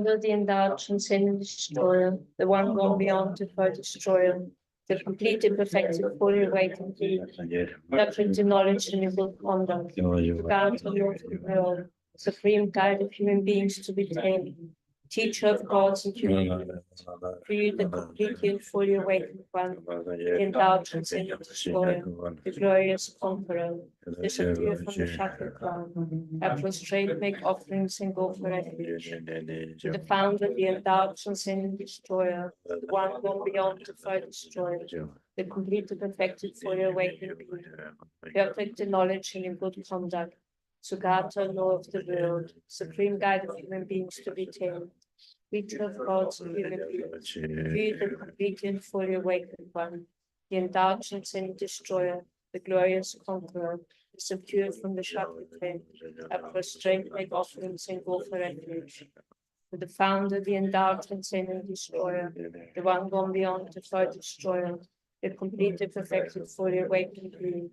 founder, the indulgence and destroyer, the one gone beyond to foe destroyer, the complete and perfected, fully awakened, perfect in knowledge and in good conduct, the guide of Lord of the world, supreme guide of human beings to be tamed, teacher of gods and human beings, for you the completely and fully awakened one, the indulgence and the destroyer, the glorious conqueror, disappear from the shackled crown, that prostrate make offerings and go for refuge. To the founder, the indulgence and the destroyer, the one gone beyond to foe destroyer, the complete and perfected fully awakened being, perfect in knowledge and in good conduct, Sugata, law of the world, supreme guide of human beings to be tamed, creature of gods and human beings, you the complete and fully awakened one, the indulgence and destroyer, the glorious conqueror, the subdued from the shackled tent, that prostrate make offerings and go for refuge. To the founder, the indulgence and the destroyer, the one gone beyond the foe destroyer, the complete and perfected fully awakened being,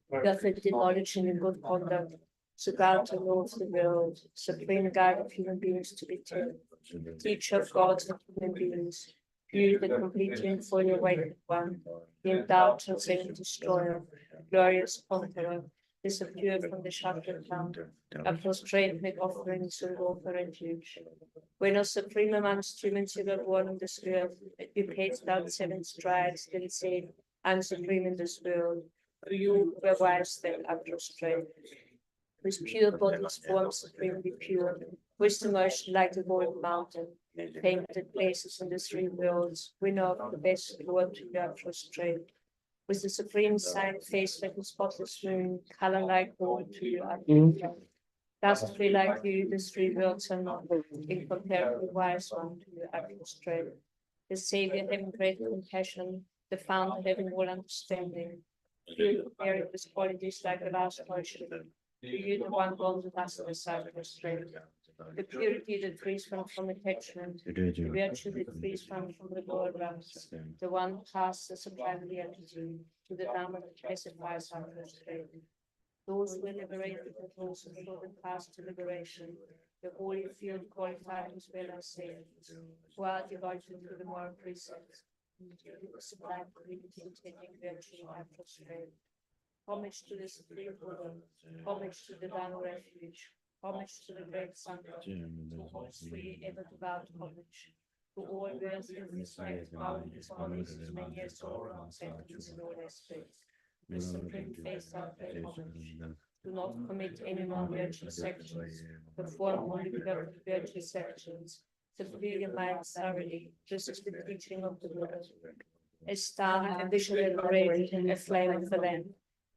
perfect in knowledge and in good conduct, Sugata, law of the world, supreme guide of human beings to be tamed, teacher of gods and human beings, you the complete and fully awakened one, the indulgence and destroyer, glorious conqueror, disappeared from the shackled town, that prostrate make offerings and go for refuge. When a supreme amongst humans you were born in this earth, you paced out 7 strides, then said, I am supreme in this world, for you were wise then are prostrate. Whose pure body's form supremely pure, wisdom ocean like the golden mountain, painted places in the 3 worlds, winner of the best Lord to your prostrate. With the supreme sign face like a spotless moon, color like gold to your dustfree like you, the 3 worlds are not, incomparably wise one to your prostrate. The Savior having great compassion, the founder having all understanding, pure buried with qualities like a last ocean. You the one gone to us the side prostrate. The purity that frees from attachment, the virtue that frees from the world rams, the one casts the sublime reality, to the Dhamma that pacifies our prostrate. Those who are liberated and those who show the path to liberation, the holy field qualified as well as saints, who are devoted to the moral precepts, the sublime community intending virtue and prostrate. Homage to the supreme Buddha, homage to the Dhamma refuge, homage to the great Sangha, to all three ever devout homage, to all worthy of respect, bound his bodies as many as all acceptance in all aspects. The supreme face of their homage. Do not commit any non-virtuous sections, perform only perfect virtuous sections, fulfill your mind thoroughly. This is the teaching of the Buddha. A star, a vision liberated, a flame of the lamp,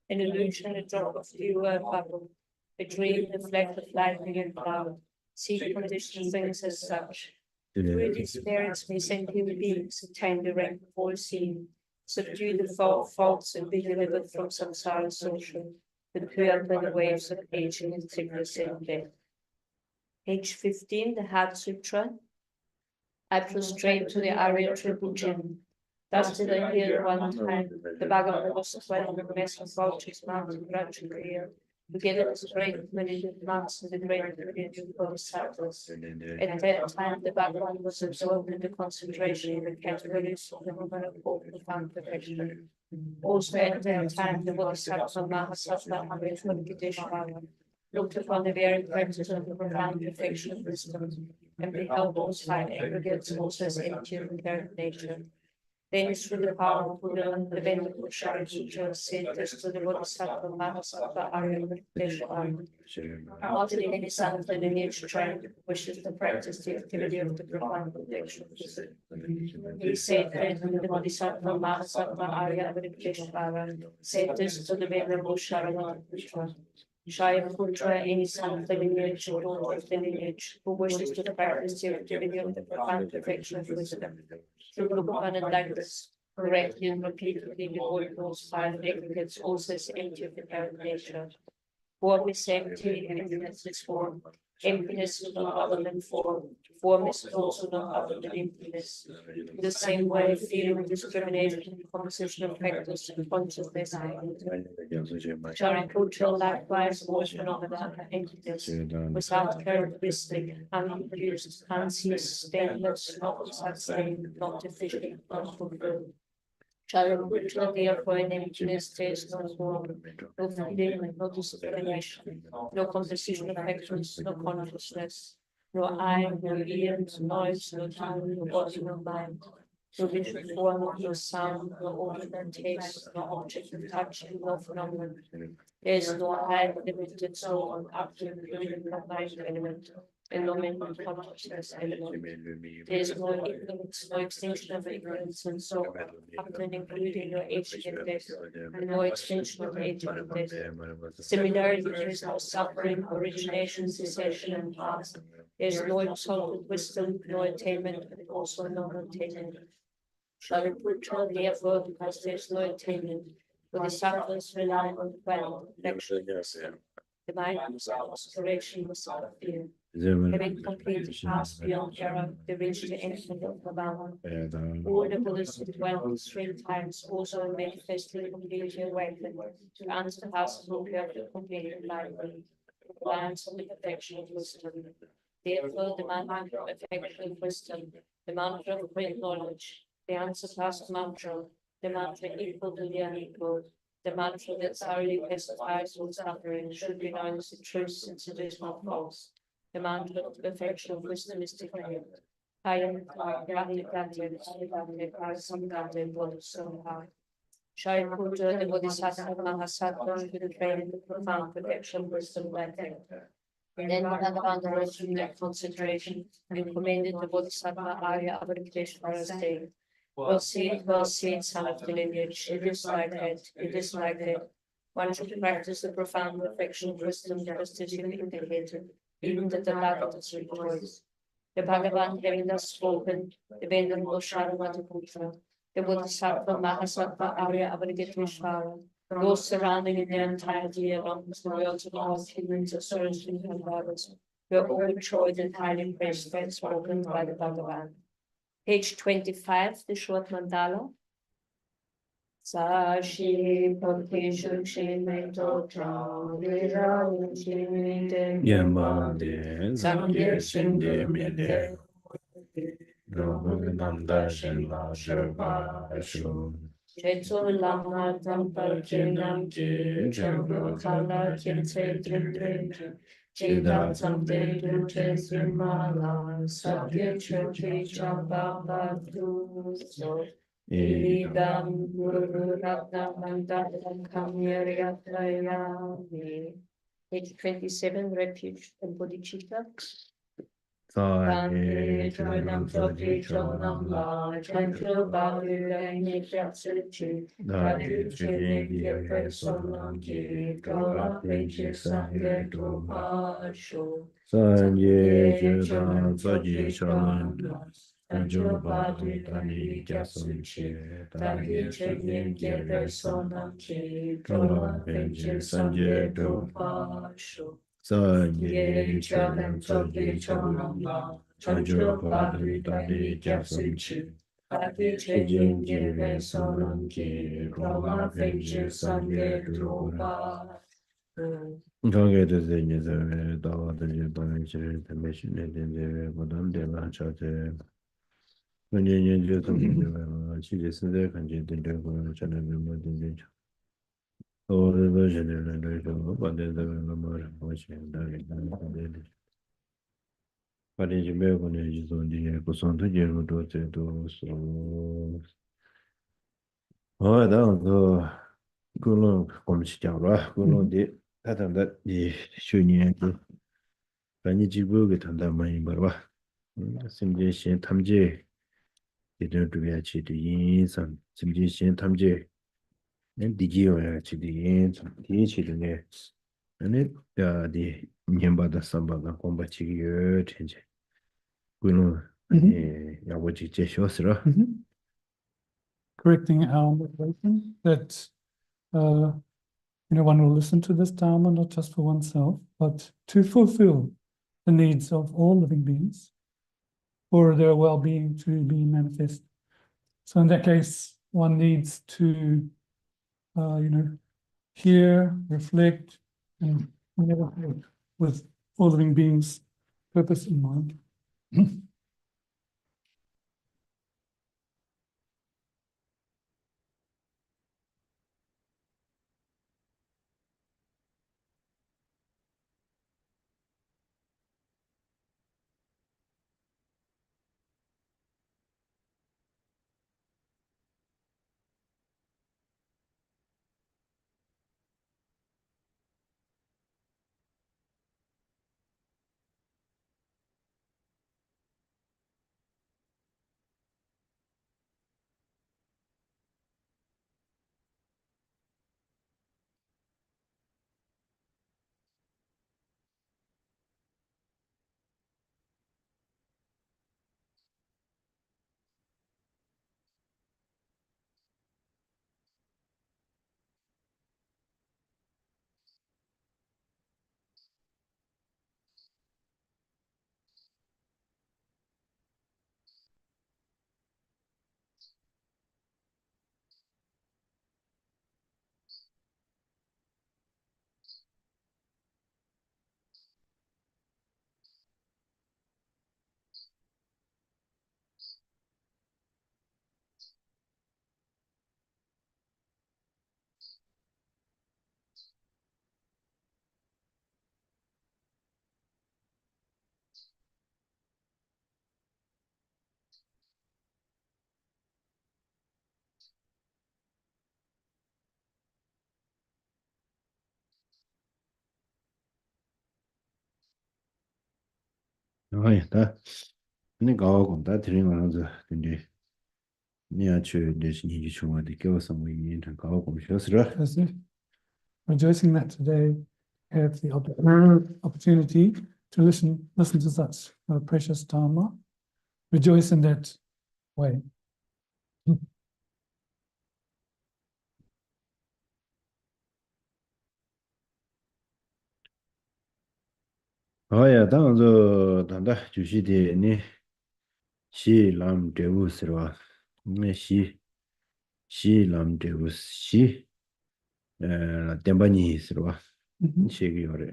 an illusion, a drop of dew, a bubble, a dream, a fleck of lightning and cloud. See conditioned things as such. Through these spirits may send human beings attain the rank of all seen, subdue the faults and be delivered from samsara social, and clear by the waves of aging and sickness and death. Page 15, the Heart Sutra. I prostrate to the Arya Triple Gem. Thus did I hear one time the Bhagavad was swelling the mess of vultures mountain gradually, together with the great million months and the great million bodhisattvas. At that time, the Bhagavad was absorbed in the concentration of the categories of the woman of all profound perfection. Also at that time, the Bodhisattva Mahasattva Avalokiteshvara looked upon the very practice of the profound perfection of wisdom and beheld those 5 aggregates also as empty of inherent nature. Then through the power of Buddha, the Venerable Shari Sutra said this to the Bodhisattva Mahasattva Avalokiteshvara. Not in any son of the lineage trained wishes to practice the activity of the profound perfection of wisdom. He said that the Bodhisattva Mahasattva Avalokiteshvara said this to the Venerable Shariputra. Shariputra, any son of the lineage or daughter of the lineage, who wishes to practice the activity of the profound perfection of wisdom, should look upon it like this, correctly and repeatedly behold those 5 aggregates also as empty of inherent nature. Form is empty, emptiness is form. Emptiness is not other than form. form is also not utterly implicit. In the same way, feeling, discrimination, composition of factors, and consciousness shall cultural likewise all phenomena are entities without characteristic, unproduced, unceased, stainless, not sustained, not deficient, not fulfilled. Shall culture therefore in emptiness taste no form, no feeling, no discrimination, no composition of factors, no consciousness, no eye, no ear, no noise, no tongue, no body, no mind, no visual form, no sound, no order, no taste, no object of touch, no phenomenon. There is no high limited soul, absolute no mind element, and no mental consciousness element. There is no ignorance, no extinction of ignorance, and so up and including no aging and death, and no extinction of aging and death. Similarly, there is no suffering, origination, cessation, and past. There is no exalted wisdom, no attainment, and also no attainment. Shall we put therefore, because there is no attainment, for the sufferers rely on well, reflection, the mind, obscuration, without fear. Having completed past beyond error, they reach the ancient of Nirvana. All the Buddhists who dwelt 3 times also manifestly completely awakened to answer the possible perfect complete enlightenment, reliance on the perfection of wisdom. Therefore, the mantra of perfection of wisdom, the mantra of great knowledge, the unsurpassed mantra, the mantra equal to the unequal, the mantra that thoroughly pacifies all suffering should be known as the truth since it is not false. The mantra of perfection of wisdom is declared. I am Shaipuja, the Bodhisattva Mahasattva, should attain the profound perfection of wisdom like that. Then Bhagavan rose from that concentration and commended the Bodhisattva Arya Avalokiteshvara's day. Well seen, son of the lineage, it is like that, it is like that. One should practice the profound perfection of wisdom just as you indicated, even the Tathagatas rejoice. The Bhagavan having thus spoken, the Venerable Sharmataputra, the Bodhisattva Mahasattva Arya Avalokiteshvara, those surrounding in their entirety along the worlds of all humans, asuras, and Gandharvas, were overjoyed and highly praised by spoken by the Bhagavan. Page 25, the short mandala. Sashi Bhakti Shimento Chawira Shimite Yamade Sangye Shinde Mede Nanda Shiva Sharpa Shu Chetso Lama Tampa Chinam Chi Chambu Kala Chinse Trindre Cheda Samte Dute Simala Sabye Chochi Chamba So Idam Guru Ratna Mandam Kamyariyatayami. Page 27, Refuge and Bodhicitta. Sanye Chonam Soji Chonam La Chancho Badu Dani Chatsuchi Dadi Chini Yepe Sonam Ki Gola Pinchi Sanye Dubasho Sanye Chonam Soji Chonam La Chancho Badu Dani Chatsuchi Dadi Chini Yepe Sonam Ki Gola Pinchi Sanye Dubasho Sanye Chonam Soji Chonam La Chancho Badu Dani Chatsuchi Dadi Chini Yepe Sonam Ki Gola Pinchi Sanye Dubasho Ganga de Zenya Zare, Dawa de Banjir, the mission in the Bodam de Lanchate, when you do something, she is there, and you did the channel in all the version and but there's a number watching that. But in Jamaica, is on the Coson to Jeru do so. Oh, I don't go. Go long, come Chiara, go long the pattern that the Shunian. Baniji and my barba. Simulation Tamje. They don't do actually the ends and simulation Tamje. And the geo actually the ends and the children. And it the Nyamba Samba combat year change. Guno Yawaji Jeshosra. Correcting our motivation that one will listen to this Dharma not just for oneself, but to fulfill the needs of all living beings. for their well-being to be manifest. So in that case, one needs to, hear, reflect, and never with all living beings' purpose in mind. 다 내가 하고 다 드린 거라서 근데 내가 이제 니 중앙에 겨워서 뭐 인간 가고 싶었어. As if rejoicing that today have the opportunity to listen to such precious Dharma, rejoice in that way. 야, 당저 단다 주시되 니 시람 되우스로 네 시람 되우스 시 덴바니스로 시기요래.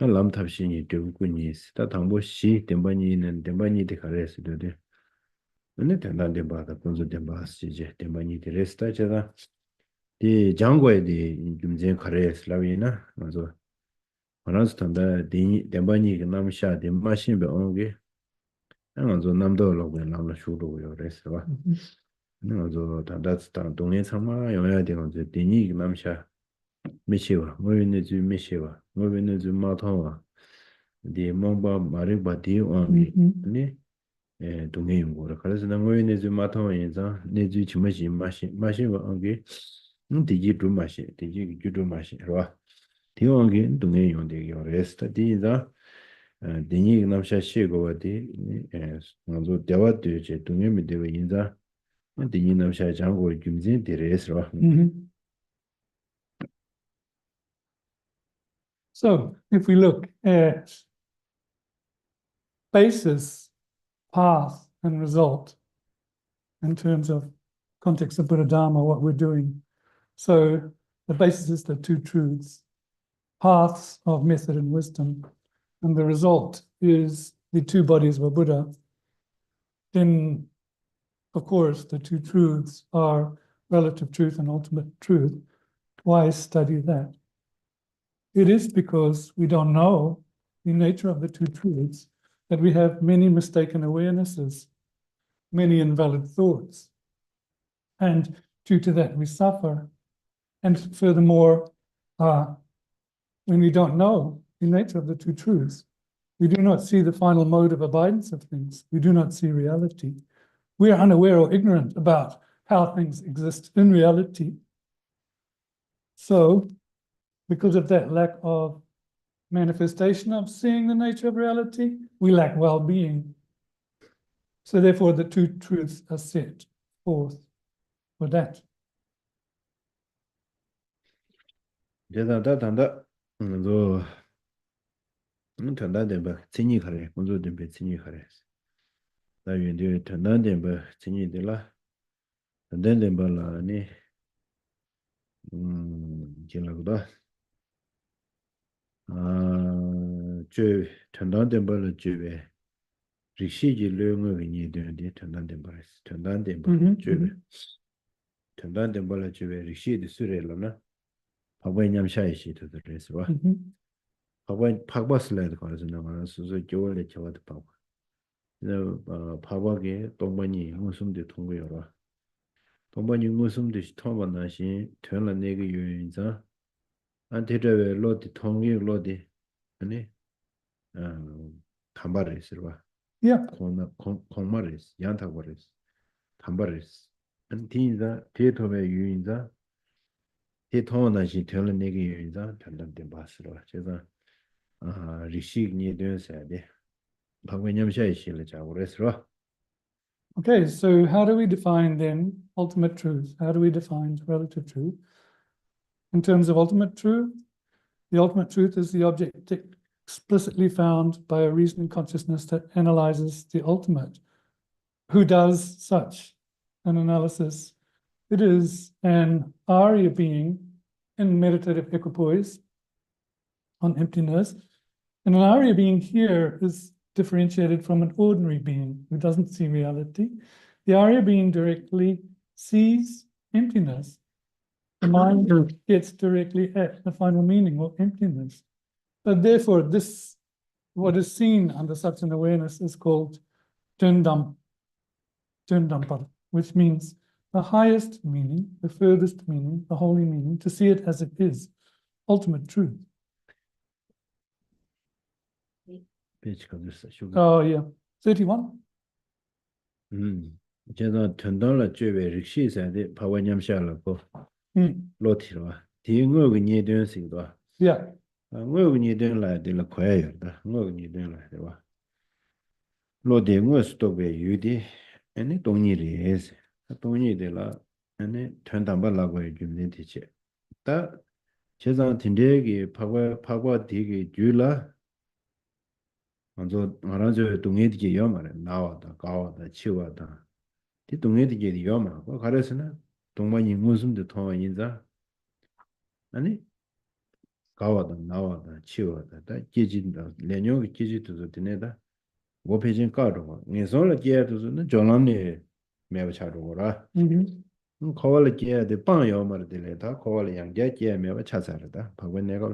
람 탑신이 되우군이 다 당보 시 덴바니는 덴바니데 가레스도 돼. 근데 된다는데 봐다 본소 덴바스 이제 덴바니 데레스타잖아. 이 장고에디 좀제 가레스라위나 맞아. 하나스 탄다 덴바니 남샤 덴마신베 온게 먼저 남도로 남로 슈로요 레스와 먼저 단다스탄 동네 상마 영향이 되는 데 데니 남샤 미시와 뭐는지 미시와 뭐는지 마토와 디 몽바 마리바디 왕이 네 동네 용고라 그래서 나 뭐는지 마토와 인자 내지 지마시 마시와 왕게 디지 좀 마시 디지 좀 마시 와 디왕게 동네 용데 요레스타 디자 데니 남샤 시고와디 먼저 대화도 제 동의미 되고 인자 데니 남샤 장고 김진 데레스로 So if we look at basis, path, and result in terms of context of Buddha Dharma, what we're doing. So the basis is the two truths, paths of method and wisdom, and the result is the two bodies of a Buddha. Then, of course, the two truths are relative truth and ultimate truth. Why study that? It is because we don't know the nature of the two truths that we have many mistaken awarenesses, many invalid thoughts. And due to that, we suffer. And furthermore, when we don't know the nature of the two truths, we do not see the final mode of abidance of things. We do not see reality. We are unaware or ignorant about how things exist in reality. So, because of that lack of manifestation of seeing the nature of reality, we lack well-being. So therefore, the two truths are set forth for that. 제가 단다 먼저 단다 데바 친이 가래 먼저 데베 친이 가래 다 윤디 전단 덴바 진이들라 전단 덴바라니 지나고다 저 전단 덴바를 주베 리시지 르응의 니드는데 전단 덴바스 전단 덴바 주베 전단 덴바를 주베 리시드 수레라나 파바이 냠샤이시도 그래서 봐 파바이 파바슬라이드 거라서 나가서 수수 교월에 겨와도 파바 파바게 동반이 무슨데 통과여라 동반이 무슨데 통과나시 되는 내가 요인자 안테르베 로디 통이 로디 아니 담바레스 봐 Yeah. 공마레스 양타버레스 담바레스 안티자 데토베 요인자 데토나시 되는 내가 요인자 단단된 바스로 제가 리시그니 되어서야 방외냠샤이실을 자고레스로 Okay, so how do we define then ultimate truth? How do we define relative truth? In terms of ultimate truth, the ultimate truth is the object explicitly found by a reasoning consciousness that analyzes the ultimate. Who does such an analysis? It is an Arya being in meditative equipoise on emptiness. And an Arya being here is differentiated from an ordinary being who doesn't see reality. The Arya being directly sees emptiness. The mind gets directly at the final meaning or emptiness. But therefore, this, what is seen under such an awareness is called Jendam, which means the highest meaning, the furthest meaning, the holy meaning, to see it as it is, ultimate truth. Oh, yeah. 31. 제가 전달을 주베 릭시사데 파와냠샤라고 로티로와 디응어그 니드는시도 Yeah. 응어그 니드는라데라 코야요다 응어그 니드는라데와 로데응어스도베 유디 아니 동니리에스 동니데라 아니 전담발라고 해주면되지 다 제가 딘데기 파과 디기 줄라 먼저 말하죠 동해디게 요마래 나와다 가와다 치와다 디 동해디게 요마 그 가르스나 동만이 무슨데 통인자 아니 가와다 나와다 치와다 다 계진다 레뇨기 계지도 되네다 고페진 까로 네솔라 계도는 조람네 매버차로라 코발레 계데 빵 요마르데레다 코발레 양게 계 매버 차사르다 바고 내가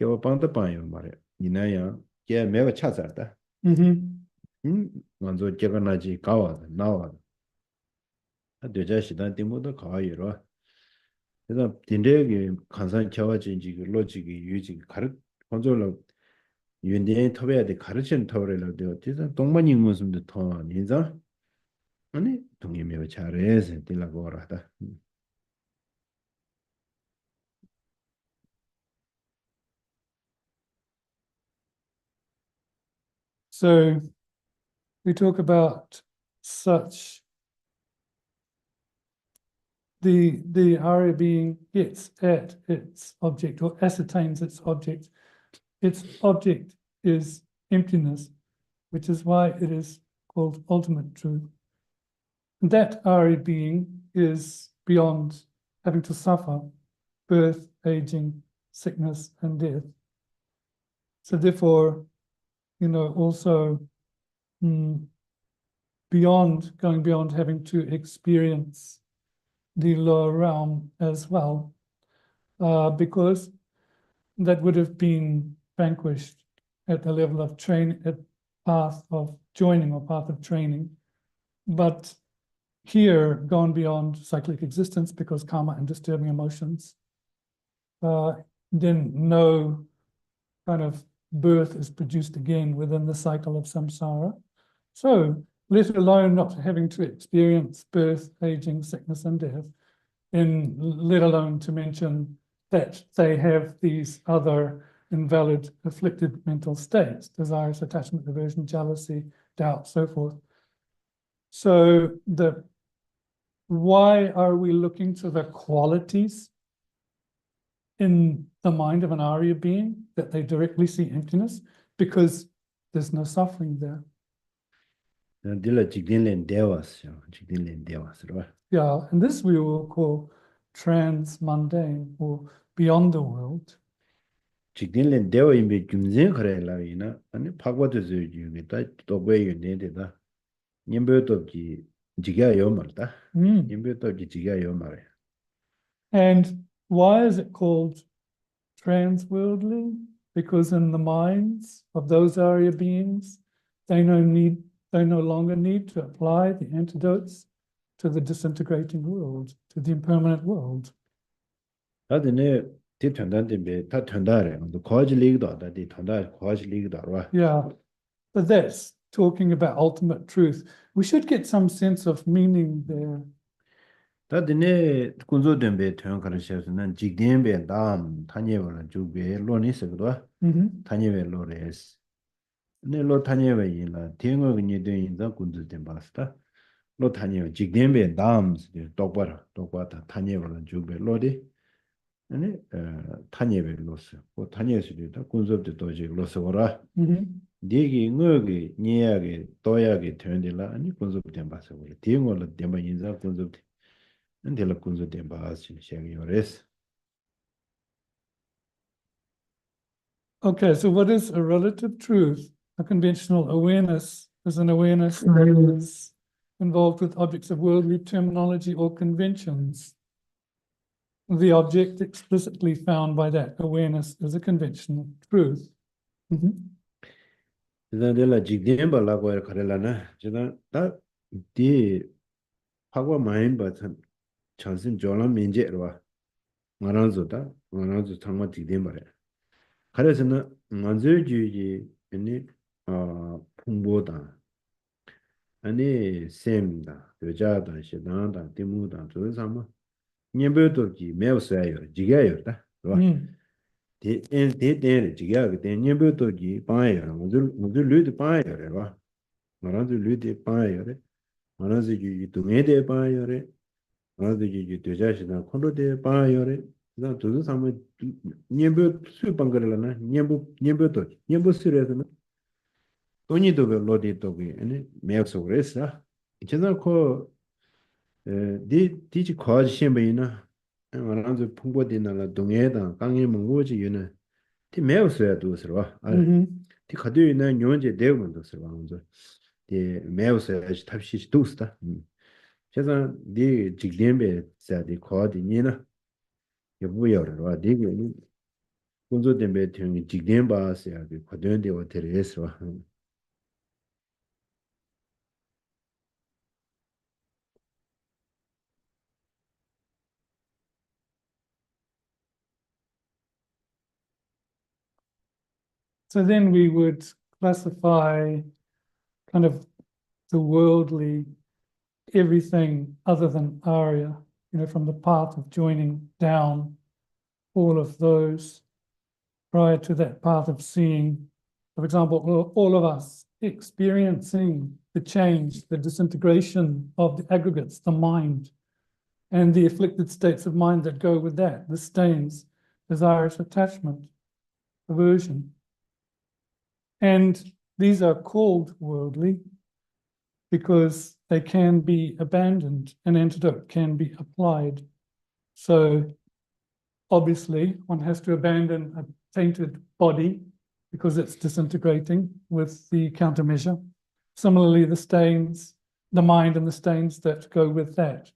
요 빵도 빵 요마래 이나야 계 매버 차사르다 먼저 계가나지 가와다 나와다 되자시다 디모도 가와이로 그래서 딘데기 간산 겨와진지 로직이 유지 가르 건설로 윤대에 터베야 돼 가르치는 터베를 되어 동만이 무슨도 더 인자 아니 동의매우 잘해서 딜라고 하다 So we talk about such the Arya being gets at its object or ascertains its object. Its object is emptiness, which is why it is called ultimate truth. And that Arya being is beyond having to suffer birth, aging, sickness, and death. So therefore, also going beyond having to experience the lower realm as well, because that would have been vanquished at the level of training, at path of joining or path of training. But here, gone beyond cyclic existence because karma and disturbing emotions, then no kind of birth is produced again within the cycle of samsara. So, let alone not having to experience birth, aging, sickness, and death, and let alone to mention that they have these other invalid, afflicted mental states, desires, attachment, aversion, jealousy, doubt, so forth. So, why are we looking to the qualities in the mind of an Arya being that they directly see emptiness? Because there's no suffering there. dila jigdinlen dewas, jigdinlen dewas, right? Yeah, and this we will call transmundane or beyond the world. Jigdinlen dewa imbe gyumzen khare lawina, ane phagwata zo yuge ta tokwe yunde da, nyembe topji jigya yomar da, nyembe topji jigya yomar. And why is it called transworldly? Because in the minds of those Arya beings, they no longer need to apply the antidotes to the disintegrating world, to the impermanent world. 다드네 디 튼단데 다 튼다래. 거지 리그다 디 튼다 거지 리그다 와. Yeah, but that's talking about ultimate truth. We should get some sense of meaning there. 다드네 군조된베 태양 가르쳐서는 직된베 다음 타니에वर 주베 로니스도 타니에베 로레스. 네 로 타니에베 이나 대응어니 되인다 군조된 바스다. 로 타니에 직된베 다음 똑바다 타니에वर 주베 로디. 아니 타니에베 로스. 그 타니에스도 군조도 도지 로스오라. 디기 응어기 니야게 도야게 되는데라 아니 군조된 바서 우리 대응어로 된바 인자 군조 until kunzo temba yores. Okay, so what is a relative truth? A conventional awareness is an awareness that is involved with objects of worldly terminology or conventions. The object explicitly found by that awareness is a conventional truth. Dela jigdemba la ko karelana jida ta di phagwa main ba chansin jolam menje rwa ngaranzo thangma jigdemba re karesana nganzo ji ani phungbo da ani sem da yoja da shedan da timu da zo sama nyembe to ji meusya yo jigya yo da rwa de jigya de nyembe to ji pa yo nganzo lu de pa yo re rwa ngaranzo lu de pa yo re ngaranzo ji tu me de pa yo re ngaranzo ji deja kondo de pa yo re na zo sama nyembe su pangara na nyembe to nyembe su re na toni do lo de to ge ani meusya re sa 이제는 그 디지 과지 신배이나 말하는 풍부되나 동해다 강에 먹고지 유는 티 매우서야 두서와 티 가디나 뇽제 대우면도 서와 먼저 디 매우서야 탑시 두스다 그래서 디 직lembe 자디 과디니나 여부여라 디게 군조된베 튕이 직lem바서야 디 과된데 어테레스와 So then we would classify kind of the worldly, everything other than Arya, from the path of joining down, all of those prior to that path of seeing, for example, all of us experiencing the change, the disintegration of the aggregates, the mind, and the afflicted states of mind that go with that, the stains, desirous attachment, aversion. And these are called worldly because they can be abandoned, an antidote can be applied. So obviously one has to abandon a tainted body because it's disintegrating with the countermeasure. Similarly, the stains, the mind and the stains that go with that.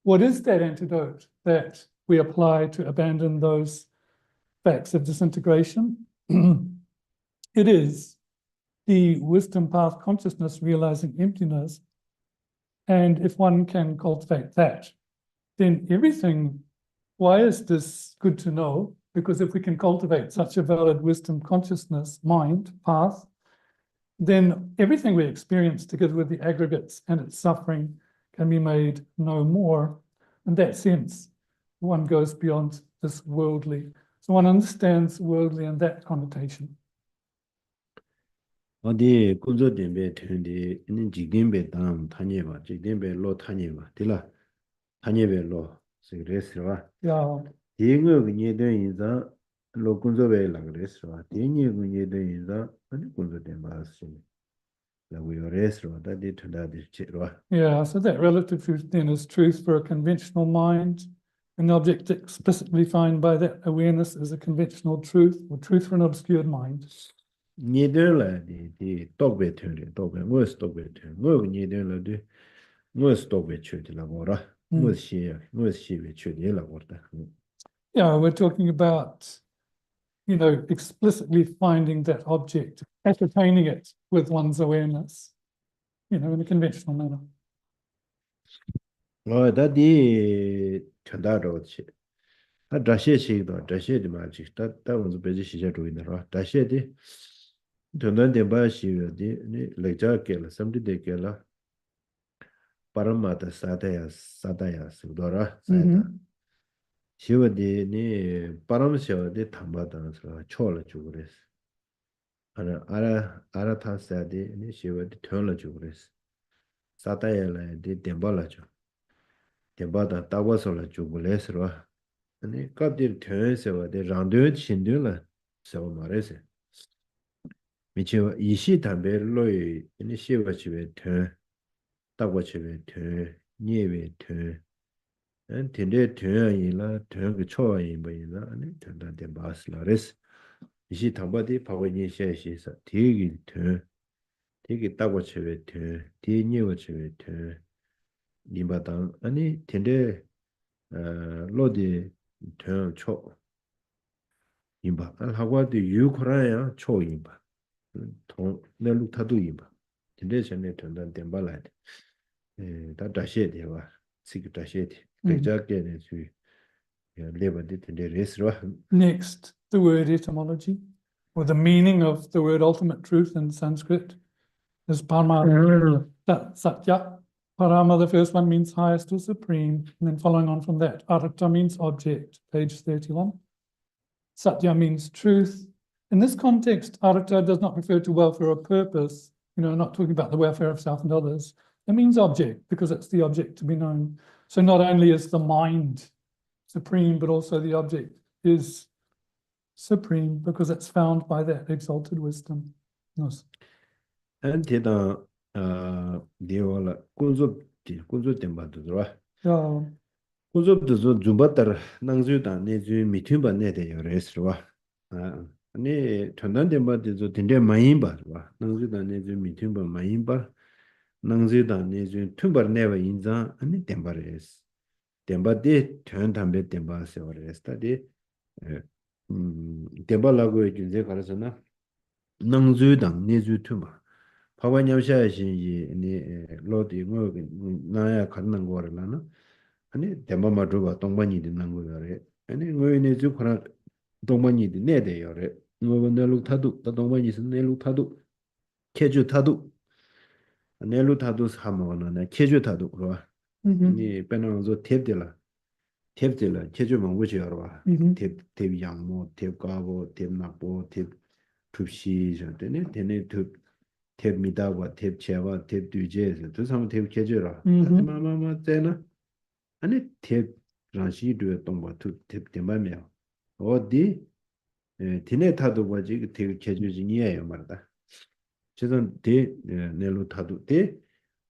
What is that antidote that we apply to abandon those facts of disintegration? It is the wisdom path consciousness realizing emptiness. And if one can cultivate that, then everything, why is this good to know? Because if we can cultivate such a valid wisdom consciousness mind path, then everything we experience together with the aggregates and its suffering can be made no more. In that sense, one goes beyond this worldly. So one understands worldly in that connotation. 어디 군조된베 텐데 있는 직된베 다음 타니에바 직된베 로 타니에바 딜라 타니에베 로 세그레스와 야 대응어 그녀된 인자 로 군조베 라 그레스와 대응이 그녀된 인자 아니 군조된 바스 Yeah, so that relative truth then is truth for a conventional mind. An object explicitly defined by that awareness is a conventional truth, or truth for an obscured mind. Yeah, we're talking about, you know, explicitly finding that object, ascertaining it with one's awareness, you know, in a conventional manner. Paramata sadaya sudora Mhm. Shiva ni paramshiva de tambadana chola chugres. Ara thansa ni Shiva de tönla chugres. Sataya la de dembala chu. Dembada tawasola chugles ro. Ani kapdir tön seva de randu chindu la seva marese. Michiwa ishi tambe loi ni Shiva chive tön. Tawa chive tön. Nyewe tön. Tende tön yin la tön ge cho yin ba yin la ani tön da de bas la res ishi tamba de pa wa ni she shi sa ti gi tön ti gi ta wa che we tön ti ni wa che we tön ni ba dang ani tende lo de tön cho yin ba al ha wa de yu kora ya cho yin ba tong ne lu ta du yin ba tende chen ne tön da de ba la de da da she de wa si gi da she de ge ja ge ne su Next, the word etymology, or the meaning of the word ultimate truth in Sanskrit, is Parama Satya. Parama, the first one, means highest or supreme, and then following on from that, Arata means object, page 31. Satya means truth. In this context, Arata does not refer to welfare or purpose, you know, not talking about the welfare of self and others. It means object, because it's the object to be known. So not only is the mind supreme, but also the object is supreme because it's found by that exalted wisdom. Yes. And the deola kunzup temba duzwa. Yeah. Kunzup duzu zumbatar nangzu da nezu mitumba ne de yoreswa. Ani tondan temba duzu tende mayimba wa. Nangzu da nezu mitumba mayimba. Nangzu da nezu tumbar neva inza ani temba res. Temba de ton tambe temba se ores ta de temba lago junze karasana. Nangzu da nezu tumba. Pawa nyamsha shi ni lodi ngo naya karnan gore lana ani temba madruba tongbanyi di nangu yore ani ngo ne zu khara tongbanyi di ne de yore ngo ne lu thadu ta tongbanyi sin ne lu thadu keju thadu ne lu thadu sama wana ne keju thadu ro ni pena zo tebdela keju mangu chi yorwa teb yangmo teb gabo teb napo teb tupshi jo tene tup tep midawa, tep chewa, tep duje, tu sama tep kejura. Mama tena, ane tep ranshi duya tongba tu tep temba mea. O di, tine tadu waji tep kejuji niya ya marda. Chizan di nelu tadu di,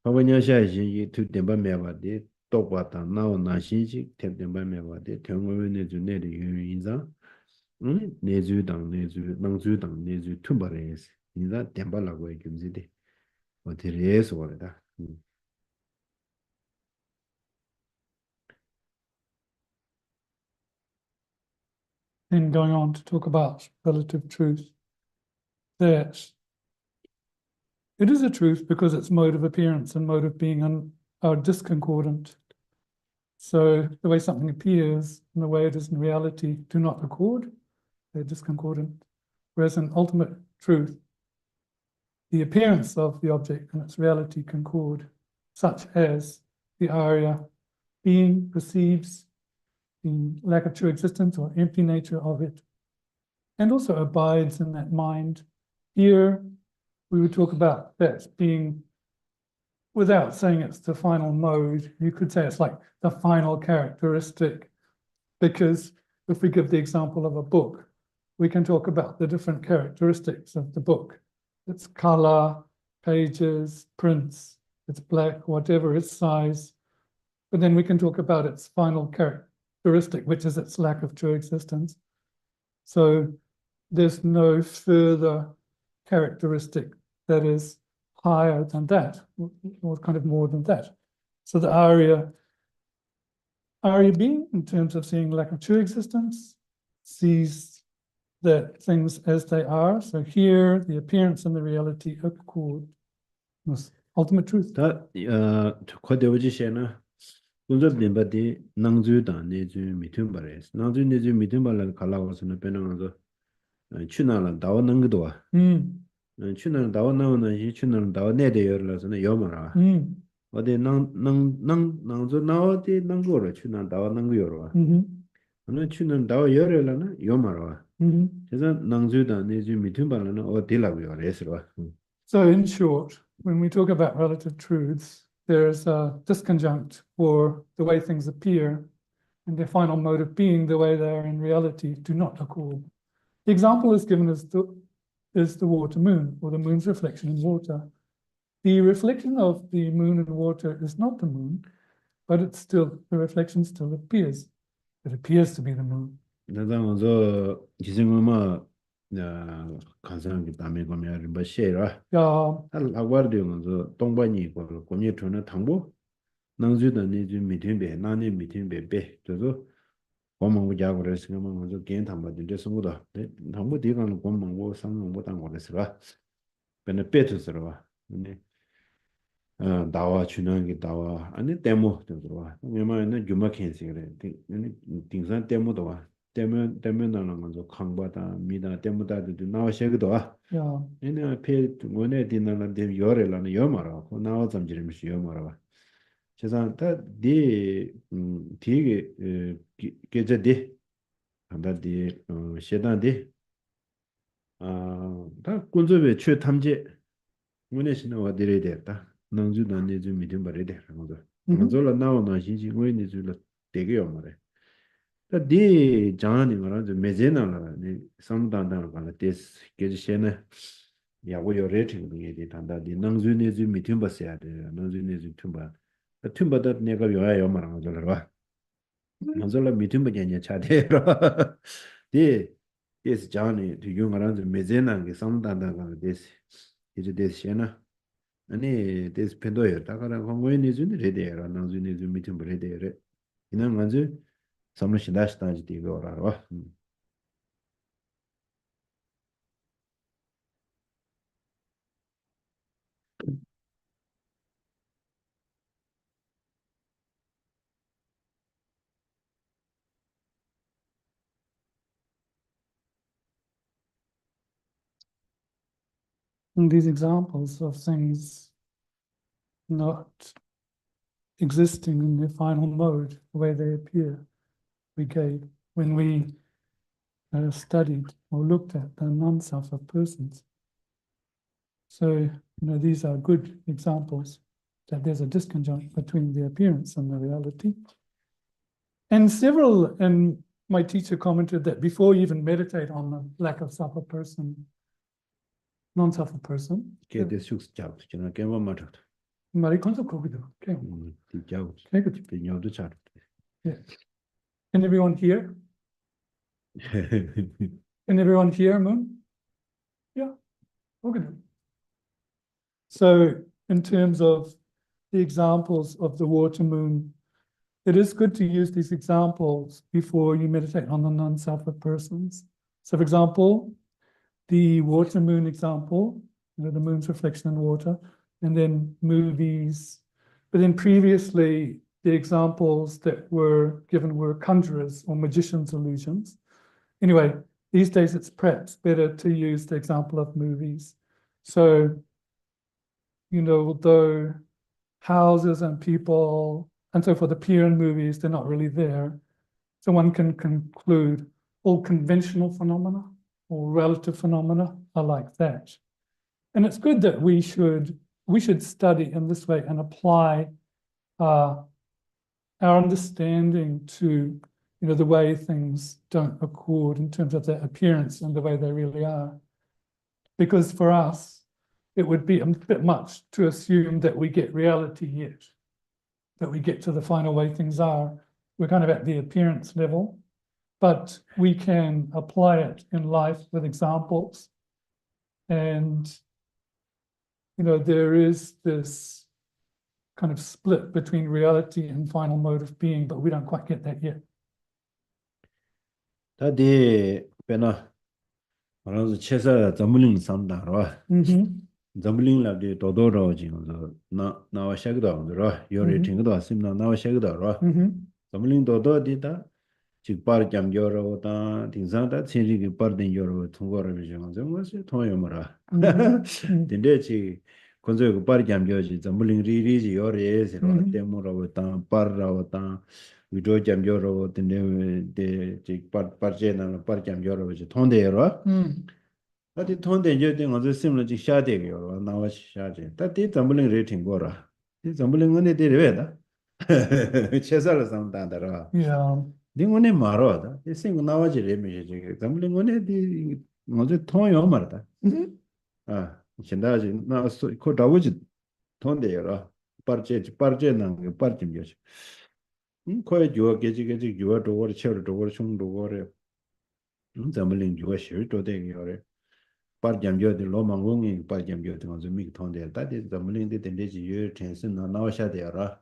pawa nyasha yi tu temba mea wa di, tokwa ta nao nashi ji tep temba mea wa di, teongwe nezu neri yu inza, nezu dang nezu, nangzu dang nezu tumba reyesi. Inza temba lagwa gyumzi de. Wati rees wale da. Then going on to talk about relative truth, that it is a truth because its mode of appearance and mode of being are discordant. So the way something appears and the way it is in reality do not accord, they're discordant. Whereas in ultimate truth, the appearance of the object and its reality concord, such as the aria being perceives the lack of true existence or empty nature of it, and also abides in that mind. Here, we would talk about that being, without saying it's the final mode, you could say it's like the final characteristic, because if we give the example of a book, we can talk about the different characteristics of the book. Its color, pages, prints, it's black, whatever its size. But then we can talk about its final characteristic, which is its lack of true existence. So there's no further characteristic that is higher than that, or kind of more than that. So the aria being, in terms of seeing lack of true existence, sees that things as they are. So here, the appearance and the reality accord. This ultimate truth. 다 과대오지 셰나 군저 림바디 낭주다 내주 미튼 바레스 낭주 내주 미튼 발라 갈라고서는 배나서 추나라 다와 능도 와 추나라 다와 나오는 이 추나라 다와 내대 열어서는 여마라 어디 낭주 나오디 낭고로 추나라 다와 능고 열어 어느 추나라 다와 열어라나 여마라 그래서 낭주다 내주 미튼 발라는 어디라고 열어서 So in short, when we talk about relative truths, there's a disconjunct for the way things appear and their final mode of being, the way they are in reality, do not accord. The example is given as the water moon, or the moon's reflection in water. The reflection of the moon in water is not the moon, but it's still, the reflection still appears. It appears to be the moon. 나도 기생음아 간사한게 담에 거면 뭐 셰라 Yeah, 알아버리면서 동반이 거 공예 전에 당보 능주도 내주 미팅배 나네 미팅배 배 그래서 고망고 자고 그래서 먼저 개인 담바들 성고다 당보 뒤가는 고망고 상망고 당 거래서라 근데 배트서라 근데 다와 주는 게 다와 아니 데모 들어와 왜냐면은 주마 캔시 그래 딩산 데모도 와 때문에는 먼저 강바다 미다 때문에도 나와셔도 와 yeah. 얘네 앞에 원에 디나는 데 열에라는 여마라 나와 잠지르면서 여마라 제가 디 되게 계제디 한다디 셰단디 다 군저베 최 탐지 원에시는 어디래 됐다 능주도 내주 미팅 버려 돼 그러면서 먼저라 나오는 신지 원에 줄로 되게 여마래 디 장안이 말하죠 메제나라 네 상담단을 가라 데스 계지시네 야고요 레이팅이 돼 단다디 능주네주 미팅 버셔야 돼 능주네주 tumba tumba다 내가 요야요 말하는 거를 봐 먼저라 미팅 버냐냐 차대라 디 데스 장안이 디 용어라는 메제나게 상담단 가라 데스 이제 데스시나 아니 데스 펜도요 다가라 공고에네주네 레데라 능주네주 미팅 버레데레 이는 먼저 Somos cidades de agora. And these examples of things not existing in their final mode, the way they appear, we gave when we studied or looked at the non-self of persons. So, these are good examples that there's a disconjunct between the appearance and the reality. And my teacher commented that before you even meditate on the lack of self of person, non-self of person. Que sucks job, que va matar. Mariconso cogido. Okay. Job. Yeah. Can everyone hear? Can everyone hear, Moon? Yeah. Okay. So in terms of the examples of the water moon, it is good to use these examples before you meditate on the non-self of persons. So for example, the water moon example, the moon's reflection in water, and then movies. But then previously, the examples that were given were conjurers or magicians' illusions. Anyway, these days it's perhaps better to use the example of movies. So, although houses and people and so forth appear in movies, they're not really there. So one can conclude all conventional phenomena or relative phenomena are like that. And it's good that we should study in this way and apply our understanding to the way things don't accord in terms of their appearance and the way they really are. Because for us, it would be a bit much to assume that we get reality yet, that we get to the final way things are. We're kind of at the appearance level, but we can apply it in life with examples. And, there is this kind of split between reality and final mode of being, but we don't quite get that yet. 다디 베나 알아서 체사 점물링 삼다로 점물링 라디 도도로 지금 나와 샤기도 안들어 요리 팅도 왔습니다 나와 샤기도로 점물링 도도디다 직발 잠겨로다 딩산다 체리기 버든 요로 통과를 비정 정말서 통요마라 딘데지 건조 그 빠르게 잠겨지 점물링 리리지 요리에서 데모로 다 빠르라고 위도 잠겨로 딘데 직 빠르제나 빠르게 잠겨로 이제 통대로 어디 통대 이제 어제 심을 샤대요 나와 샤대 다디 점물링 레이팅 거라 이 점물링 은에 되려다 최선을 상담다라 Yeah. 링원에 말어다 이 생각 나와지 레미지 점물링원에 디 어제 통요 말다 아 신다지 나 코다우지 통대요 빠르제는 게 빠르게 거의 주어 계지 주어 도어 채로 도어 총 도어래 점물링 주어 쉬도 되게요 빠르잠겨도 로망공이 빠르잠겨도 가서 미 통대 다디 점물링데 된대지 요 텐션 나와샤대라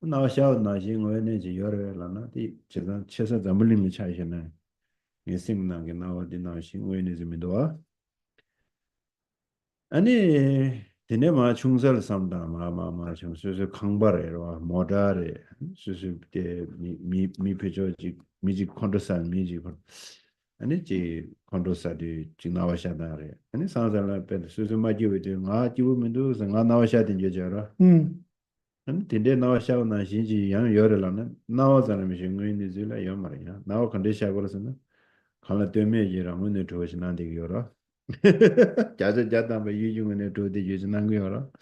나와샤 나신 거에는지 여러라나 디 제가 최소 점물링이 차이시네 이 생각나게 나와디 나신 거에는지 믿어 아니 데네마 충설 삼다 마마마 충설서 강바래로 모다래 수수때 미페조지 미지 컨트롤 미지 아니 지 컨트롤사디 지나와샤다래 아니 상자라 배 수수마지오데 나 지우면도 상가 나와샤된 저저라 아니 데데 나와샤나 신지 양 여러라는 나와자는 미신고인데 줄라 여마리야 나와 컨디샤고라서는 칼라 때문에 이라면 도시난데 여러 자자자다 뭐 유중은에 도대 유진한 거요.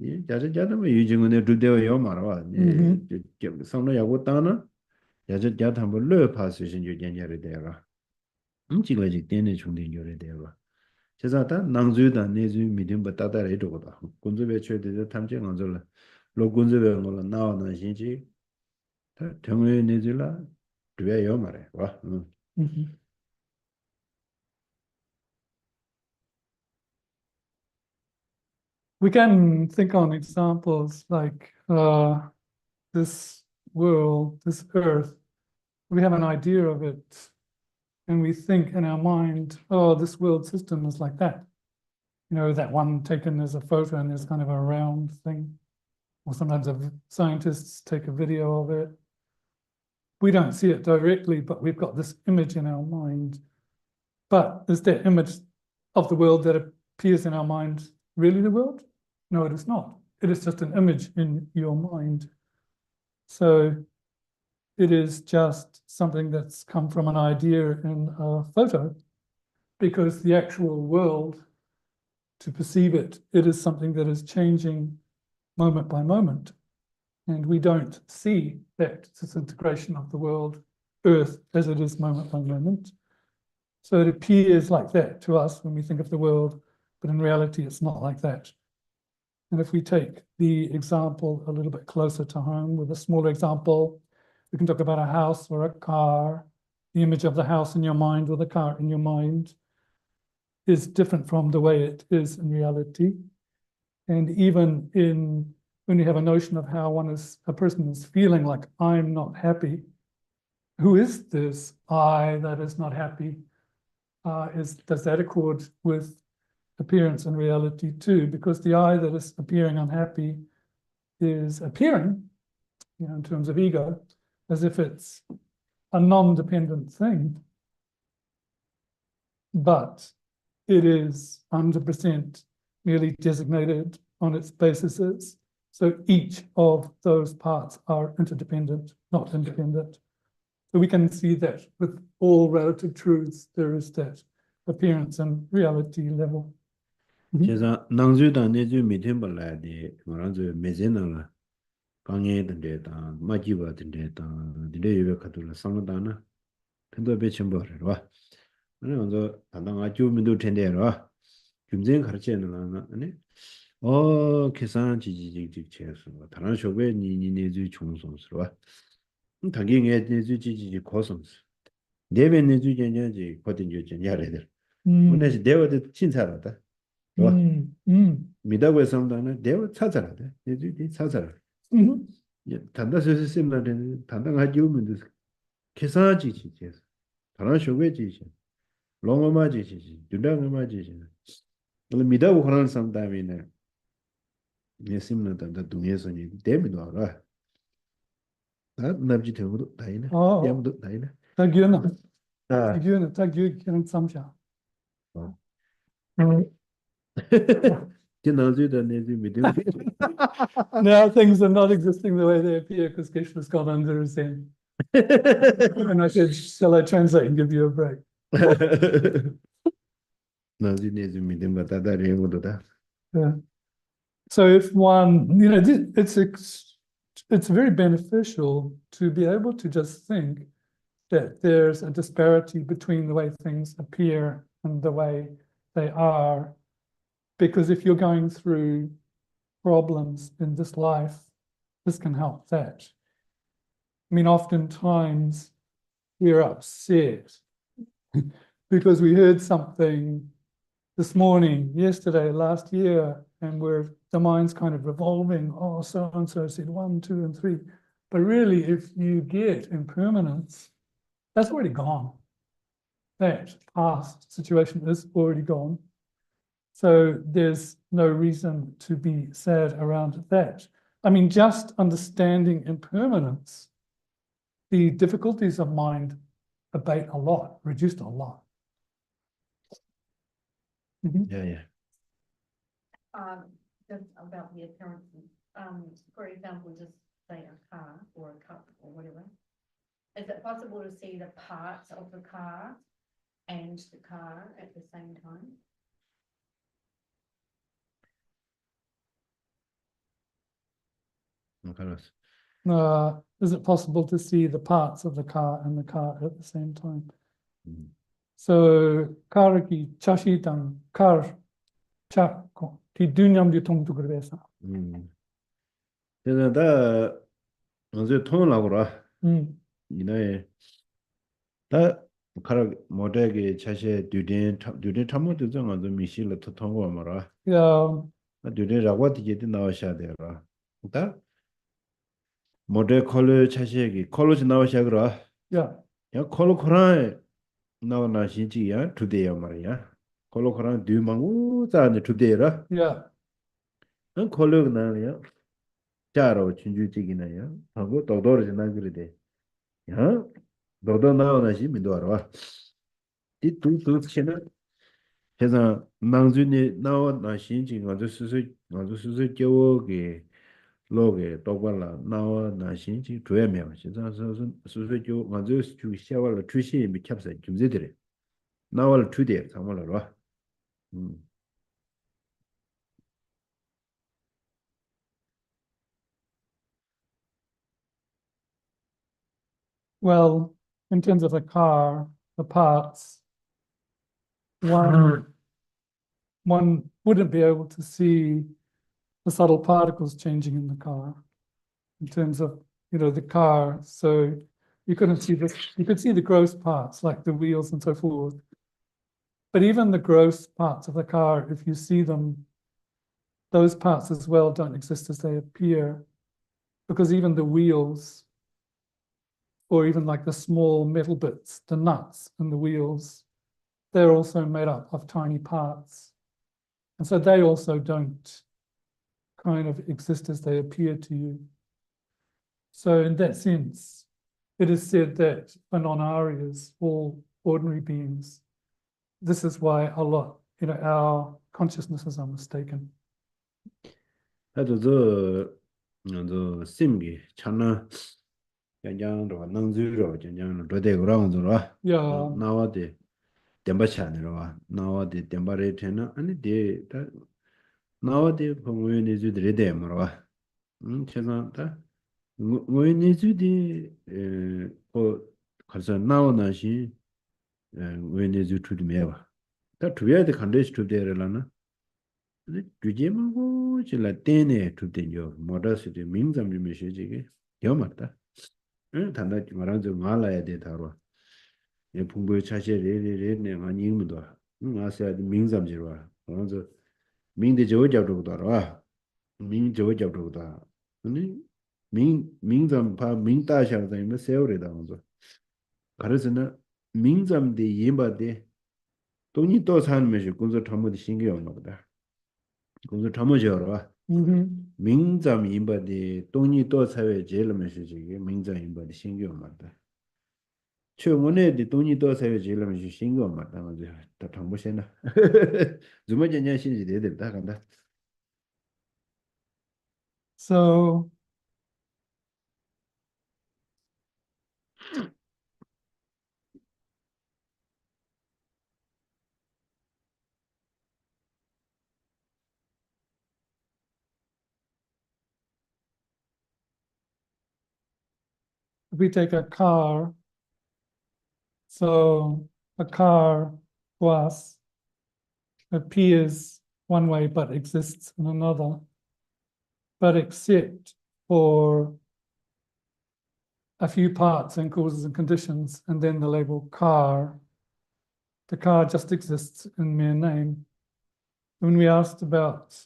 예, 자자자다 뭐 유중은에 도대요 말아. 예, 성로 야고 따나 자자자다 뭐 르파스신 유견여를 되어라. 지금까지 때문에 중대여를 되어라. 제가다 낭주다 내주 믿음 받다래 도고다. 군주배 최대의 탐정 언절라. 로군주배 걸로 나오는 신지 정의 내줄라 되어요 말해. 와. We can think on examples like this world, this earth. We have an idea of it, and we think in our mind, oh, this world system is like that. That one taken as a photo and there's kind of a round thing. Or sometimes scientists take a video of it. We don't see it directly, but we've got this image in our mind. But is that image of the world that appears in our mind really the world? No, it is not. It is just an image in your mind. So it is just something that's come from an idea in a photo, because the actual world, to perceive it, it is something that is changing moment by moment. And we don't see that disintegration of the world, Earth, as it is moment by moment. So it appears like that to us when we think of the world, but in reality, it's not like that. And if we take the example a little bit closer to home with a smaller example, we can talk about a house or a car. The image of the house in your mind or the car in your mind is different from the way it is in reality. And even when you have a notion of how a person is feeling, like, I'm not happy, who is this I that is not happy? Does that accord with appearance and reality too? Because the I that is appearing unhappy is appearing, in terms of ego, as if it's a non-dependent thing, but it is 100% merely designated on its basis. So each of those parts are interdependent, not independent. So we can see that with all relative truths, there is that appearance and reality level. 제가 낭주다 내주 미팅 벌라디 뭐라죠 메제나라 강에 된데다 마지바 된데다 디레 예배 카톨라 상다나 근도 배침벌어 봐. 그래서 단당 아주 민도 텐데로 김쟁 가르치는 아니 계산 지지직 제스 다른 쇼베 니니네즈 총송스러워 당연히 내주 지지 고송스 내면 내주 전야지 거든 요전 야래들 오늘 대화도 친사라다 와 미다고 성단은 대화 찾아라다 내주 찾아라 단다 세세심나는 단당하지 오면 계산 지지 제스 다른 쇼베 지지 롱어마 지지 두당어마 지지 오늘 미다고 그런 상담이네 예심는 단다 동해선이 대비도 알아 다 납지 되고도 다이네 대부도 다이네 Tagyuna, 아 tagyuna, tagyuna, samsha. 어. 지난주에 내주 믿음 Now things are not existing the way they appear because Krishna's gone under his sin. And I said, shall I translate and give you a break? 나주 내주 믿음 받다 레고도다 Yeah. So if one, you know, it's very beneficial to be able to just think that there's a disparity between the way things appear and the way they are. Because if you're going through problems in this life, this can help that. I mean, oftentimes we're upset because we heard something this morning, yesterday, last year, and the mind's kind of revolving. Oh, so and so said 1, 2, and 3. But really, if you get impermanence, that's already gone. That past situation is already gone. So there's no reason to be sad around that. I mean, just understanding impermanence, the difficulties of mind abate a lot, reduced a lot. 야야 Just about the appearances. For example, just say a car or a cup or whatever. Is it possible to see the parts of the car and the car at the same time? 알았어 Is it possible to see the parts of the car and the car at the same time? 음. So, karaki chashi tang kar chako ti dunyam di tong tu gresa. 그래서 다 어제 통을 하고라 Mm. 이나에 다 카라 모델게 차시 düdün 탐모도 좀 아주 미실로 통과 말아 Yeah, düdü라고 되게 나와셔야 돼요 다 모델 컬러 차시기 컬러지 나와셔야 그러 yeah, 야 컬러 코라에 나와나 신지야 투데요 말이야 컬러 코라 뒤망우 자네 투데라 yeah. 한 컬러 나야 자로 진주지기나요 하고 도도르지 나 그러대 야 너도 나오나 시 민도 알아 이 둘둘 치는 그래서 망준이 나와 신지 아주 수수 겨우게 로게 똑발라 나와 신지 조야면 진짜 수수 겨우 아주 주 샤워를 주시 미캡서 좀제들이 나와를 주대 정말로 와 Well, in terms of a car, the parts, one wouldn't be able to see the subtle particles changing in the car in terms of, you know, the car. So you couldn't see this, you could see the gross parts like the wheels and so forth. But even the gross parts of the car, if you see them, those parts as well don't exist as they appear, because even the wheels, or even like the small metal bits, the nuts and the wheels, they're also made up of tiny parts. And so they also don't kind of exist as they appear to you. So in that sense, it is said that for non-Aryas, all ordinary beings, this is why a lot, you know, our consciousnesses are mistaken. 나도 저 심기 참나 양양도 능주로 양양도 로데 그라운드로 Yeah, 나와데 덴바샤네로 나와데 덴바레테나 아니 데 나와데 공연이 주들이 데모로 제가다 공연이 주디 가서 나오나시 공연이 주투디 메와 다 두야데 컨디션 투데라나 주제만고 질라 때네 두대요 모다스도 민잠 좀 해주게 여맞다 응 단다 말한 좀 말아야 돼 다로 예 풍부의 차시레레레네 많이 읽는다 응 아세요 민잠지로 먼저 민대 저자도도 알아 민 저자도도 근데 민잠 파 민다샤도 뭐 세월이다 먼저 그래서는 민잠대 예바대 돈이 또 사는 것이 군소 전부도 신경 없다 군소 전부죠 민잠 인바디 돈이 또 사회 제일 메시지게 민잠 인바디 신경 없다 최근에도 돈이 또 사회 제일 메시지 신경 없다 맞아 다 정보세나 주머니에 신지 되다 간다 So if we take a car, so a car to us appears one way but exists in another. But except for a few parts and causes and conditions, and then the label car, the car just exists in mere name. When we asked about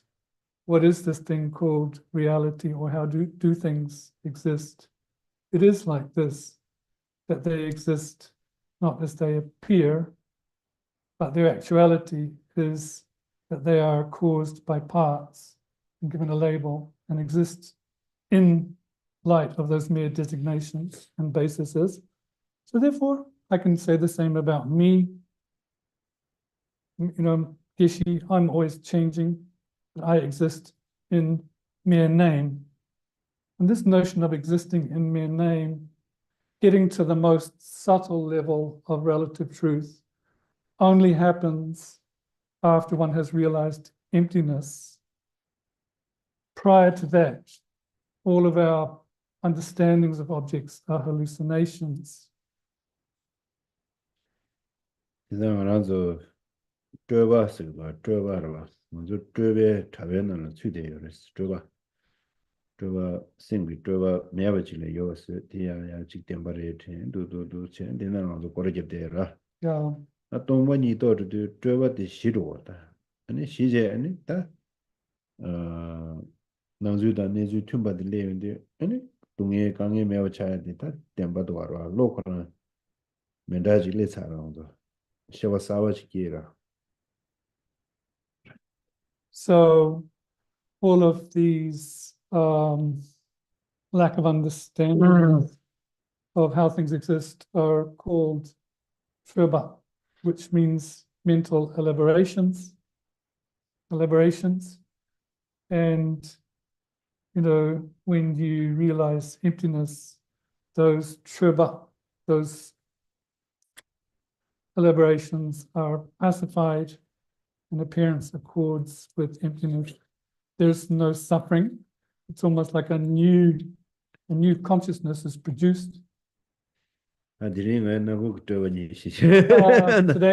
what is this thing called reality, or how do things exist, it is like this, that they exist not as they appear, but their actuality is that they are caused by parts and given a label and exist in light of those mere designations and basises. So therefore, I can say the same about me. You know, Geshe, I'm always changing. I exist in mere name. And this notion of existing in mere name, getting to the most subtle level of relative truth, only happens after one has realized emptiness. Prior to that, all of our understandings of objects are hallucinations. 그래서 쪼바스가 먼저 쪼베 타베는 취대요레스 쪼바 생기 쪼바 매버지래 요스 디야야 직tem바레 도도도 chen 되나도 거르게데라 Yeah. 아 동반이 또도 쪼바데 시로다 아니 시제 아니 다 나주다 내주 툼바데 레인데 아니 동에 강에 매워 차야 되다 템바도 와라 로커나 멘다지 레사라도 샤와사와지기라 So all of these lack of understanding of how things exist are called Tröba, which means mental elaborations. And, you know, when you realize emptiness, those Tröba, those elaborations are pacified, and appearance accords with emptiness. There's no suffering. It's almost like a new consciousness is produced. Today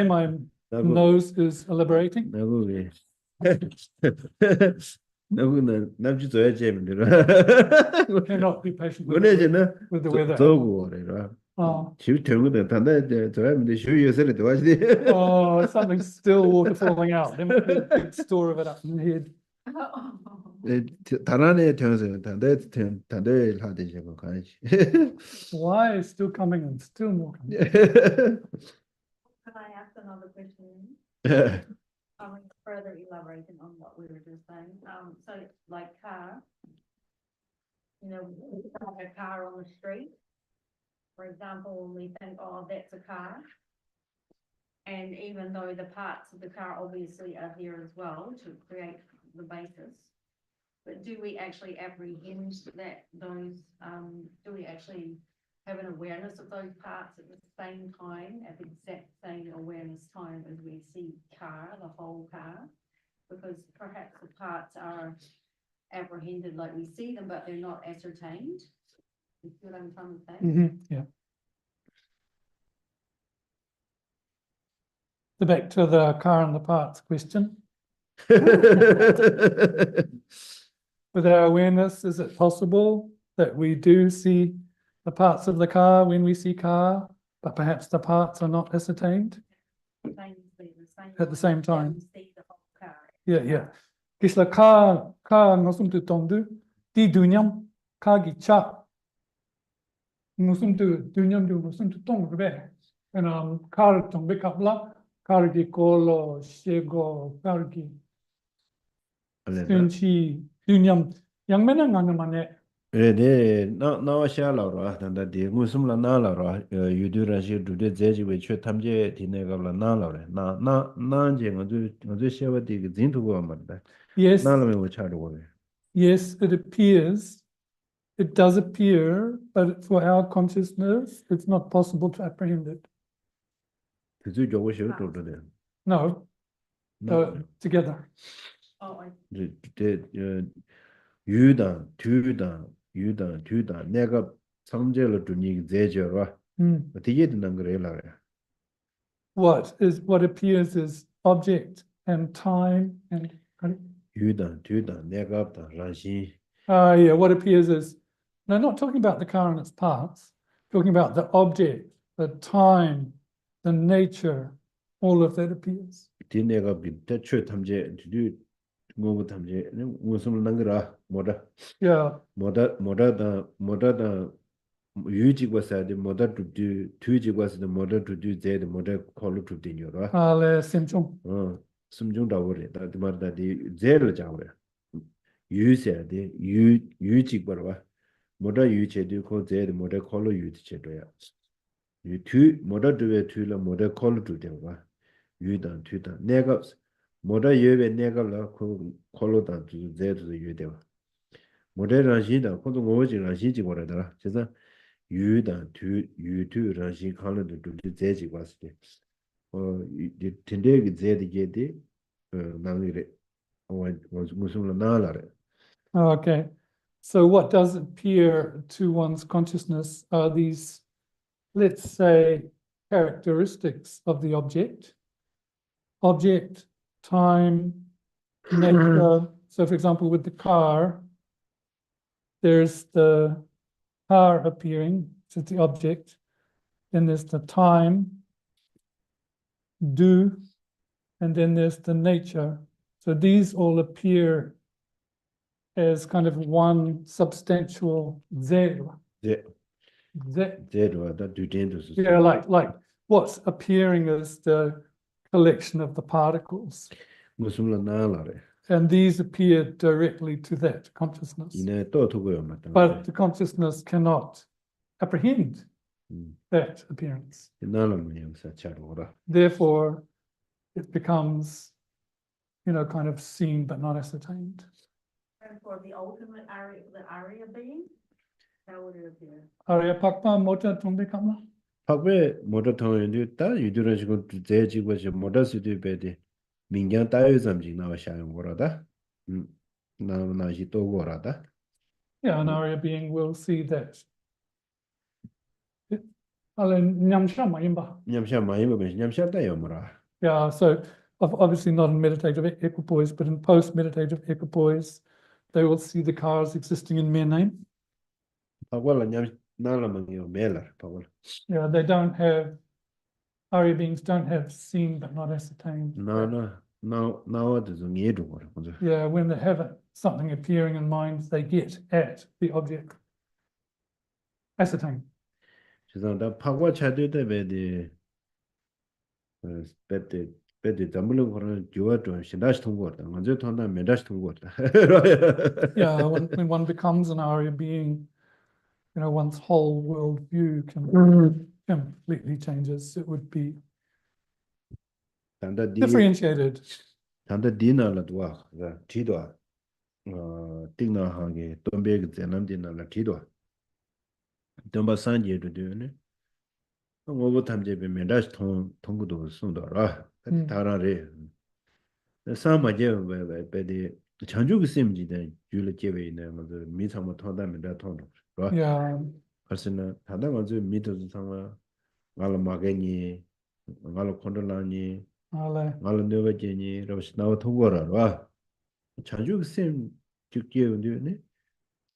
my nose is elaborating. Cannot be patient with the weather. Oh, something's still water falling out. There must be a big store of it up in the head. Why is still coming and still more coming? Can I ask another question? Further elaborating on what we were just saying. So like car, you know, like a car on the street. For example, when we think, oh, that's a car. And even though the parts of the car obviously are here as well to create the basis, but do we actually apprehend that those, do we actually have an awareness of those parts at the same time, at the exact same awareness time as we see car, the whole car? Because perhaps the parts are apprehended like we see them, but they're not ascertained. You see what I'm trying to say? Yeah. So back to the car and the parts question. With our awareness, is it possible that we do see the parts of the car when we see car, but perhaps the parts are not ascertained? At the same time. See the whole car. Yeah. Kisla car ngosum tu tondu, di dunyam, car gi cha. Ngosum tu dunyam du ngosum tu tong rebe. And car tong be kapla, car gi kolo, shego, car gi sunchi, dunyam. Yang mena ngana mane. 나와 샤라로 단다 디 무슨라 나라로 유두라시 두데 제지베 최 탐제 디네가라 나라래 나나 나제 어제 샤바디 진투고 말다 Yes, 나라메 뭐 차르고 yes, it does appear, but for our consciousness, it's not possible to apprehend it. 그저 저거 쉬어 도도데 No, together. Oh, I 유다 내가 성제로 두니 제저와 되게 되는 거래라 What appears is object and time and 유다 내가 다 라시 yeah, what appears is no, not talking about the car and its parts, talking about the object, the time, the nature, all of that appears. 디 내가 비때 최 탐제 두 뭐고 탐제 무슨 난거라 Yeah, 뭐다 유지고사데 뭐다 두지고사데 뭐다 두지 제데 뭐다 콜로 두디뇨라 le simchung. 숨중다고래 다디마다디 제를 잡으래 유세데 유지고라 뭐다 유체도 코 제데 뭐다 콜로 유지체도야 유투 뭐다 두베 투라 뭐다 콜로 두데와 유단 투다 내가 뭐다 예베 내가라 콜로다 두 제도 유데와 뭐다 라시다 코도 뭐지 라시지 거라더라 그래서 유단 유투 라시 콜로도 두 제지 왔을 이 텐데기 제디게디 나리레 무슨 나라래 Okay, so what does appear to one's consciousness are these, let's say, characteristics of the object, time, nature. So for example, with the car, there's the car appearing, which is the object. Then there's the time, do, and then there's the nature. So these all appear as kind of one substantial zero. 제도다 두텐도스 Yeah, like what's appearing as the collection of the particles. 무슨 나라래 And these appear directly to that consciousness. 이내 또 두고요 맞다 But the consciousness cannot apprehend that appearance. 나라면 영사 차로라 Therefore, it becomes, kind of seen but not ascertained. And for the ultimate area, the area being, how would it appear? Arya pakpa mota tumbe kamla? 박배 모터 통연도 다 유두라시고 제지고서 모터 수도 베데 민경 따위 잠지 나와 샤용 거라다 나나시 또 거라다 Yeah, an Arya being will see that. Nyamsha mayimba. 냠샤 많이 보면 냠샤다 요머라 Yeah, so obviously not in meditative equipoise, but in post-meditative equipoise, they will see the cars existing in mere name. 박월라 냠 나라면 요 메라 박월 Yeah, Arya beings don't have seen but not ascertained. 나와도 좀 예도 거라 먼저 Yeah, when they have something appearing in mind, they get at the object. Ascertain. 죄송합니다 박월 차도도 베데 베데 담물로 거는 교화도 신다시 통과다 먼저 통다 메다시 통과다 Yeah, when one becomes an Arya being, one's whole worldview completely changes. It would be 단다 differentiated. 단다 디나라도 와 티도 띵나하게 돈베기 제남디나라 티도 돈바 산제도 되네 뭐고 탐제베 메다시 통구도 순도라 다라레 사마제 베데 장주기 셈지데 줄을 제베네 뭐저 미상모 통다면다 통도 Yeah, 벌써는 다들 먼저 미도도 상아 말로 마게니 말로 컨트롤하니 알레. 말은 내가 제니 러시 나와 통과라 와 자주 쌤 trực接 운전네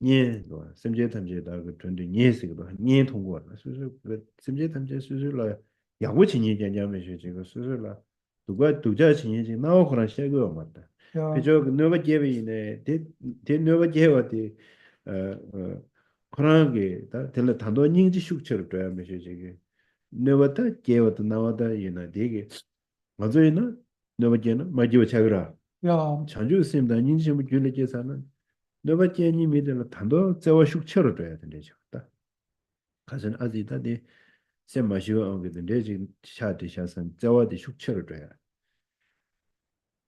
예 뭐 쌤제 탐제다 그 전에 예스기도 예 통과라 수수 그 쌤제 탐제 수수라 야고 진이 되냐면 지금 수수라 누가 두자 진이 나와 그런 시가 맞다 야, 그저 너가 제비네 대 너가 제와디 어 그런 게다 될 단도 닝지 숙처를 줘야 메시지 지금 너가 제와도 나와다 이나 되게 맞아요나 너가 제나 맞이와 차그라 야, 자주 쓰임다 인심을 줄이게서는 너가 제니 믿을 단도 저와 숙처를 줘야 되죠. 가선 아직다디 셈마시와 오게 된데 지금 샤디 샤선 저와디 숙처를 줘야.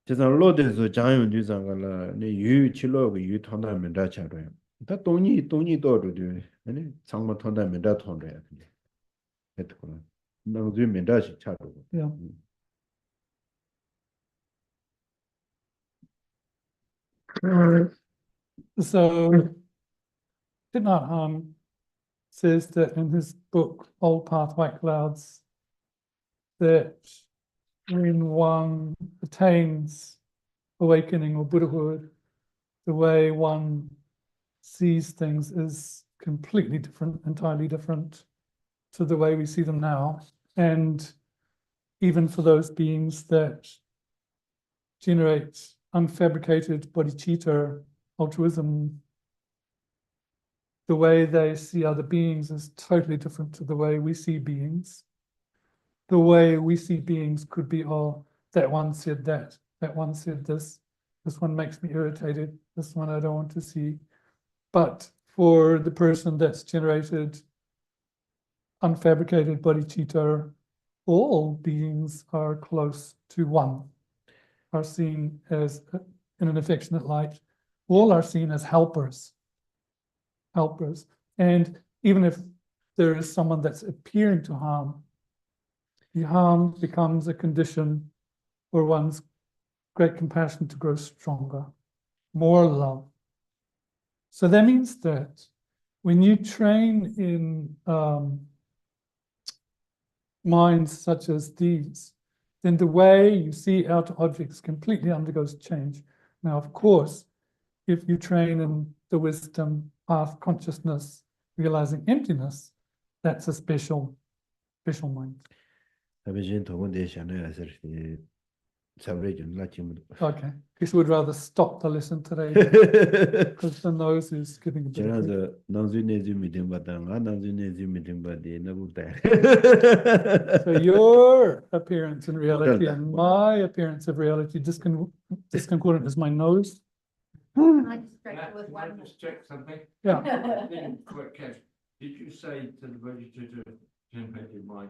제가 로드에서 장용 주장가라 네 유치로고 유 통하면 다 차려요. 다 돈이 도르도 아니 상마 통하면 다 통해야 돼. 했거든. 너무 주면 다시 차려고. 야. So, Thich Nhat Hanh says that in his book, Old Path, White Clouds, that when one attains awakening or Buddhahood, the way one sees things is completely different, entirely different to the way we see them now. And even for those beings that generate unfabricated bodhicitta, altruism, the way they see other beings is totally different to the way we see beings. The way we see beings could be, oh, that one said that one said this one makes me irritated, this one I don't want to see. But for the person that's generated unfabricated bodhicitta, all beings are close to one, are seen as, in an affectionate light, all are seen as helpers. And even if there is someone that's appearing to harm, the harm becomes a condition for one's great compassion to grow stronger, more love. So that means that when you train in minds such as these, then the way you see outer objects completely undergoes change. Now, of course, if you train in the wisdom path consciousness, realizing emptiness, that's a special mind. 사베진 도군데 샤네야서 사브레준 라치무도. Okay, Chris would rather stop the lesson today because the nose is giving a bit of grief. 제가 나중에 미팅 받다 나중에 미팅 받이 나부터. So your appearance in reality and my appearance of reality discordant is my nose. I distract with Can I one. just check something? Yeah, Didn't quite catch. Did you say to the vegetative generated by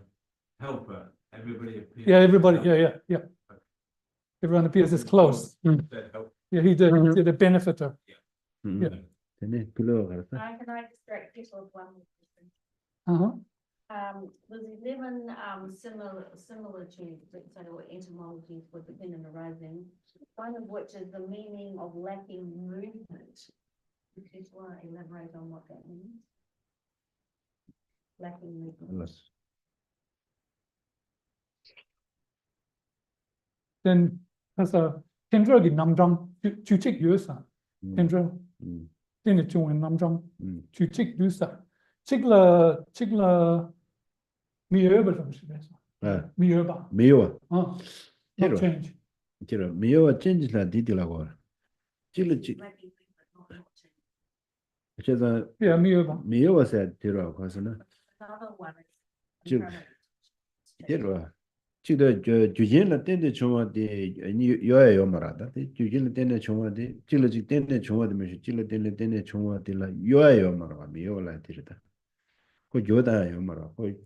helper, everybody appears? yeah, everybody, yeah. Everyone appears as close. That help. Yeah, he did a benefiter. Yeah. 근데 불러 가서 Can I distract people with one more question? Uh-huh. There's 11 similitudes, let's say, or etymologies for dependent arising, one of which is the meaning of lacking movement. Could you want to elaborate on what that means? Lacking movement. 알았어. Then as a Kendra namjang chuchik yusa. Kendra then it chung namjang chuchik yusa. Chigla miyoba 아, miyoba. 미워. Not Chiro. change. 지금 미워 체인지라 디디라고. 찔르지. Lacking movement, not change. 그래서 Yeah, miyoba. 미워서 들어 가서는 Another one is. Jim. impermanent. 들어. 지도 저 주진을 땐데 중앙에 요야요 말하다. 주진을 땐데 중앙에 찔르지 땐데 중앙에 찔르 땐데 중앙에라 요야요 말아. 미워라 들다. 그 요다요 말아. 그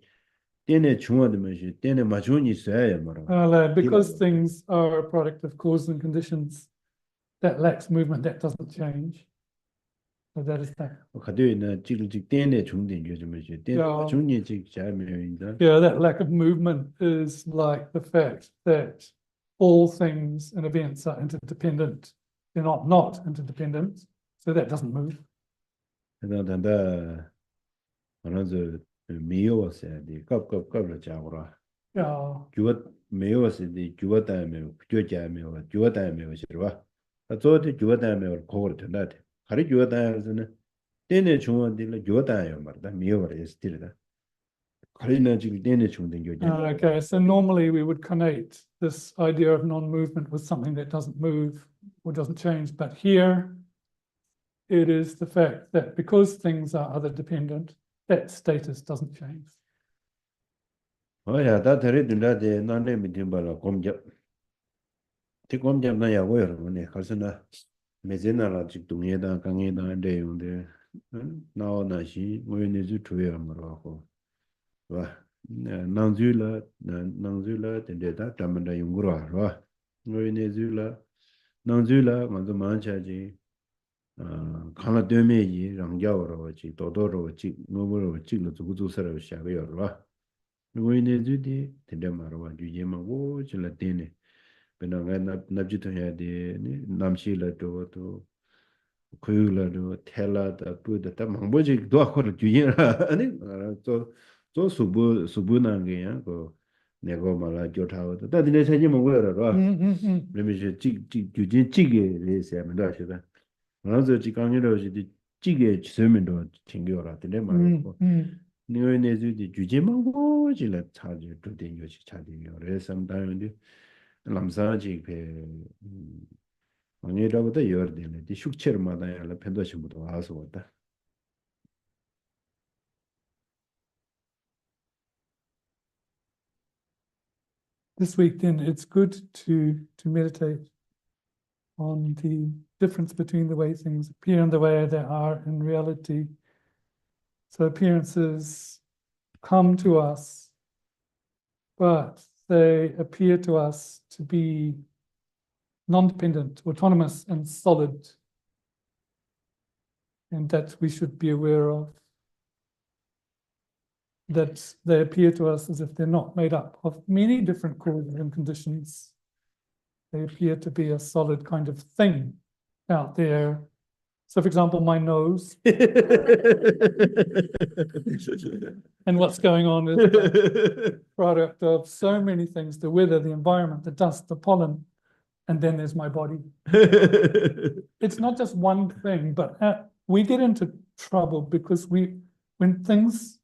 땐데 중앙에 땐데 마주니 있어야 말아. Because things are a product of cause and conditions, that lacks movement, that doesn't change. So that is that. 가도에는 찔르지 땐데 중된 요즘에 땐데 야. 중이 직 잘면인다. Yeah, that lack of movement is like the fact that all things and events are interdependent. They're not interdependent, so that doesn't move. 그다음에 하나서 미워서 돼. 갑갑갑을 잡으라. Yeah, 주가 没有是的，就我单没有，就家没有，就我单没有是吧？他做的就我单没有，考过的那的，还是就我单是呢？点点穷的了，就我单有嘛，但没有的也是对的。还是呢，这个点点穷的就这样。 Okay, so normally we would connect this idea of non-movement with something that doesn't move or doesn't change, but here it is the fact that because things are other dependent, that status doesn't change. 哎呀，他特别对那的那那没听罢了，公家，这公家那也我有什么呢？还是呢，没在那了，这东西的、工业的这用的，那我那些我那就主要么了好，是吧？那弄醉了，对对，他专门的用过了，是吧？我那醉了，弄醉了，我就忙下去，看了对面一让家了，我去多多了，我进了这个做事了，下个月是吧？我那就的，天天嘛，我就也嘛，我就来点呢。本来我那就同样的，呢，南西了都，可以了都，泰了的不的，但忙不就多好了就赢了，呢，做速步那个呀，那个嘛了就差不多，但是那才你们过了是吧？那么是这个那些么多是的，然后这刚才了是的，这个上面都挺多了，天天嘛。因为那就的最近嘛，我就来查就做点游戏查点有的什么当然的，南山这个，我找不到有点了，的宿舍嘛，当然了，很多全部都还是我的。This week, then, it's good to meditate on the difference between the way things appear and the way they are in reality. So appearances come to us, but they appear to us to be non-dependent, autonomous, and solid, and that we should be aware of. That they appear to us as if they're not made up of many different causes and conditions. They appear to be a solid kind of thing out there. So, for example, my nose, and what's going on is the product of so many things: the weather, the environment, the dust, the pollen, and then there's my body. It's not just one thing, but we get into trouble because when things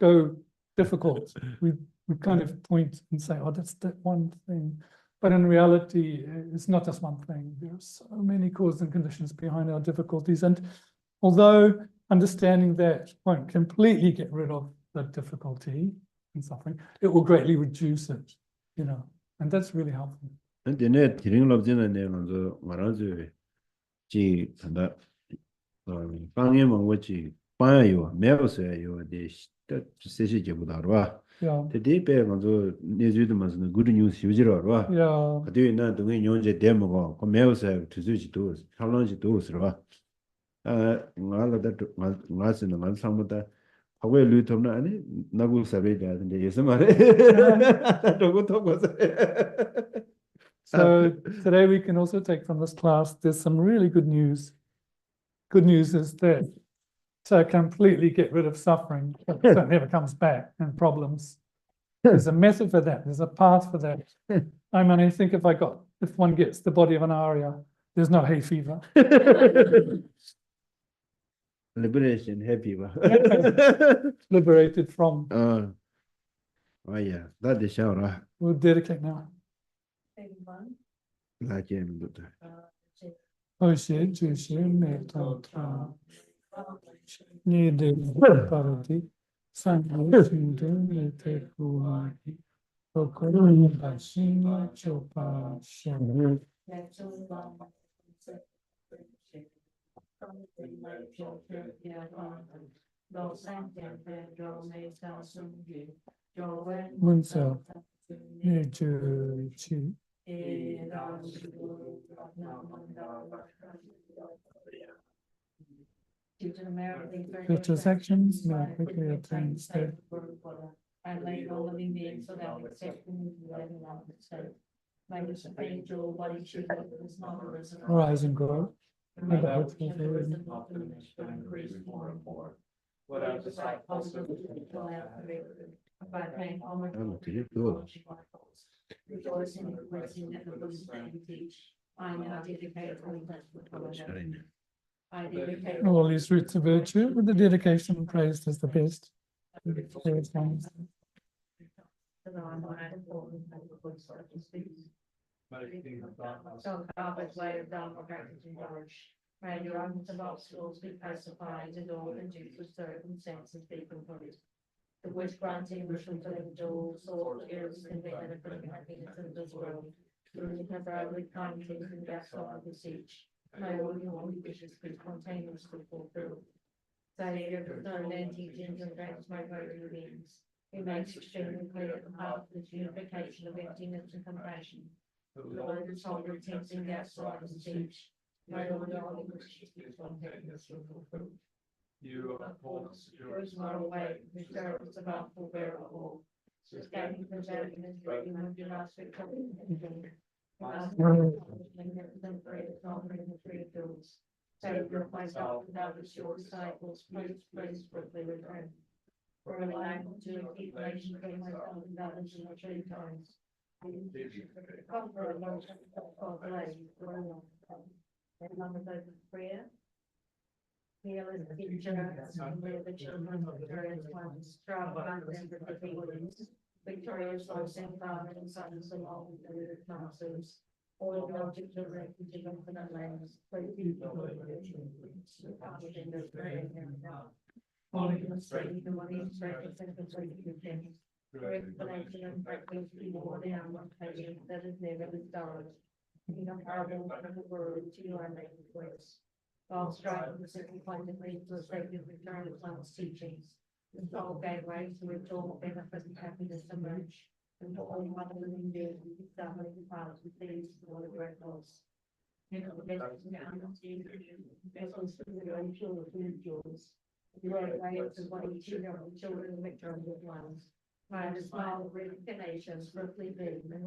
go difficult, we kind of point and say, oh, that's that one thing. But in reality, it's not just one thing. There are so many causes and conditions behind our difficulties. And although understanding that won't completely get rid of the difficulty and suffering, it will greatly reduce it, and that's really helpful. 근데 내 드링 럽지는 내 먼저 말하죠. 지 한다. 방에 먹었지. 빠요. 매우서요. 데 세시 제보다 봐. Yeah, 대대배 먼저 내주도 무슨 good news 유지로 봐. yeah. 그때 나 동에 연재 데모고 그 매우서 두수지도 살런지도 봐. 나라다 나스는 난 상무다. 하고 루트는 아니 나고 사베가 근데 예서 말해. 저것도 거서. So today we can also take from this class, there's some really good news. Good news is that to completely get rid of suffering, that never comes back, and problems. There's a method for that. There's a path for that. I mean, I think if one gets the body of an Arya, there's no hay fever. Liberation, happy ba. Liberated from. Oh yeah, that is shower. We'll dedicate now. 那见不得。Oh shit, meta. Need parity. Sangu mete kuai. Okoro bashima chopa shen. Munso. Nature chi. Virtuous actions may quickly attain state. I laid all living beings so that accepting angel body is not arisen. Rise and grow. Increase more and more. What I decide possible by paying homage. Rejoicing and praising that the books that you teach, I now dedicate all that which I have. 잘했네. I dedicate All these roots of virtue, with the dedication and praised as the best. Praise God. that I might perform and the books that you speak. So Carver's way of Dharma practice and knowledge. May your arguments of obstacles be pacified and all conducive circumstances be complete. The wish granting wish fulfilling doors, all ills can be benefiting happiness in this world. Through the temporarily kindness and gas I beseech. May all your wishes be spontaneously fulfilled. Saviour of the known and teachings and grants my voting beings. Who makes extremely clear the path of the unification of emptiness and compassion. Lord, the soul of tempting gas I beseech. May all your wishes be spontaneously fulfilled. You are false, Yours moral way, whose service about forbearable. Sustaining, preserving, and freeing of your last victory. Magnificent praise, offering the free fields. Savior of myself and others, your disciples, please quickly return. For a life to keep nation from myself and others in the true times. Comfort most of life, and number of prayer. Heal is the teacher, and we're the children of various ones, strive under them for the feelings. Victorious Lord, and Father and Sons, along with the councils. All the objects of refuge in infinite lands, pray people in the prayer and now. All demonstrating the money and practice and completing the things. For explanation and practice, more than one patient that is never discovered. Incomparable from the world to your native place. While striving to simply find the way to a sacred return of one's teachings. The soul gateway to which all benefit and happiness emerge. And for all other living beings, we establish the paths with these for the great loss. You know, the best is now, vessels for the own pure food jewels. The great ways of what each of the children of victory of ones. May the smile of reincarnation swiftly beam and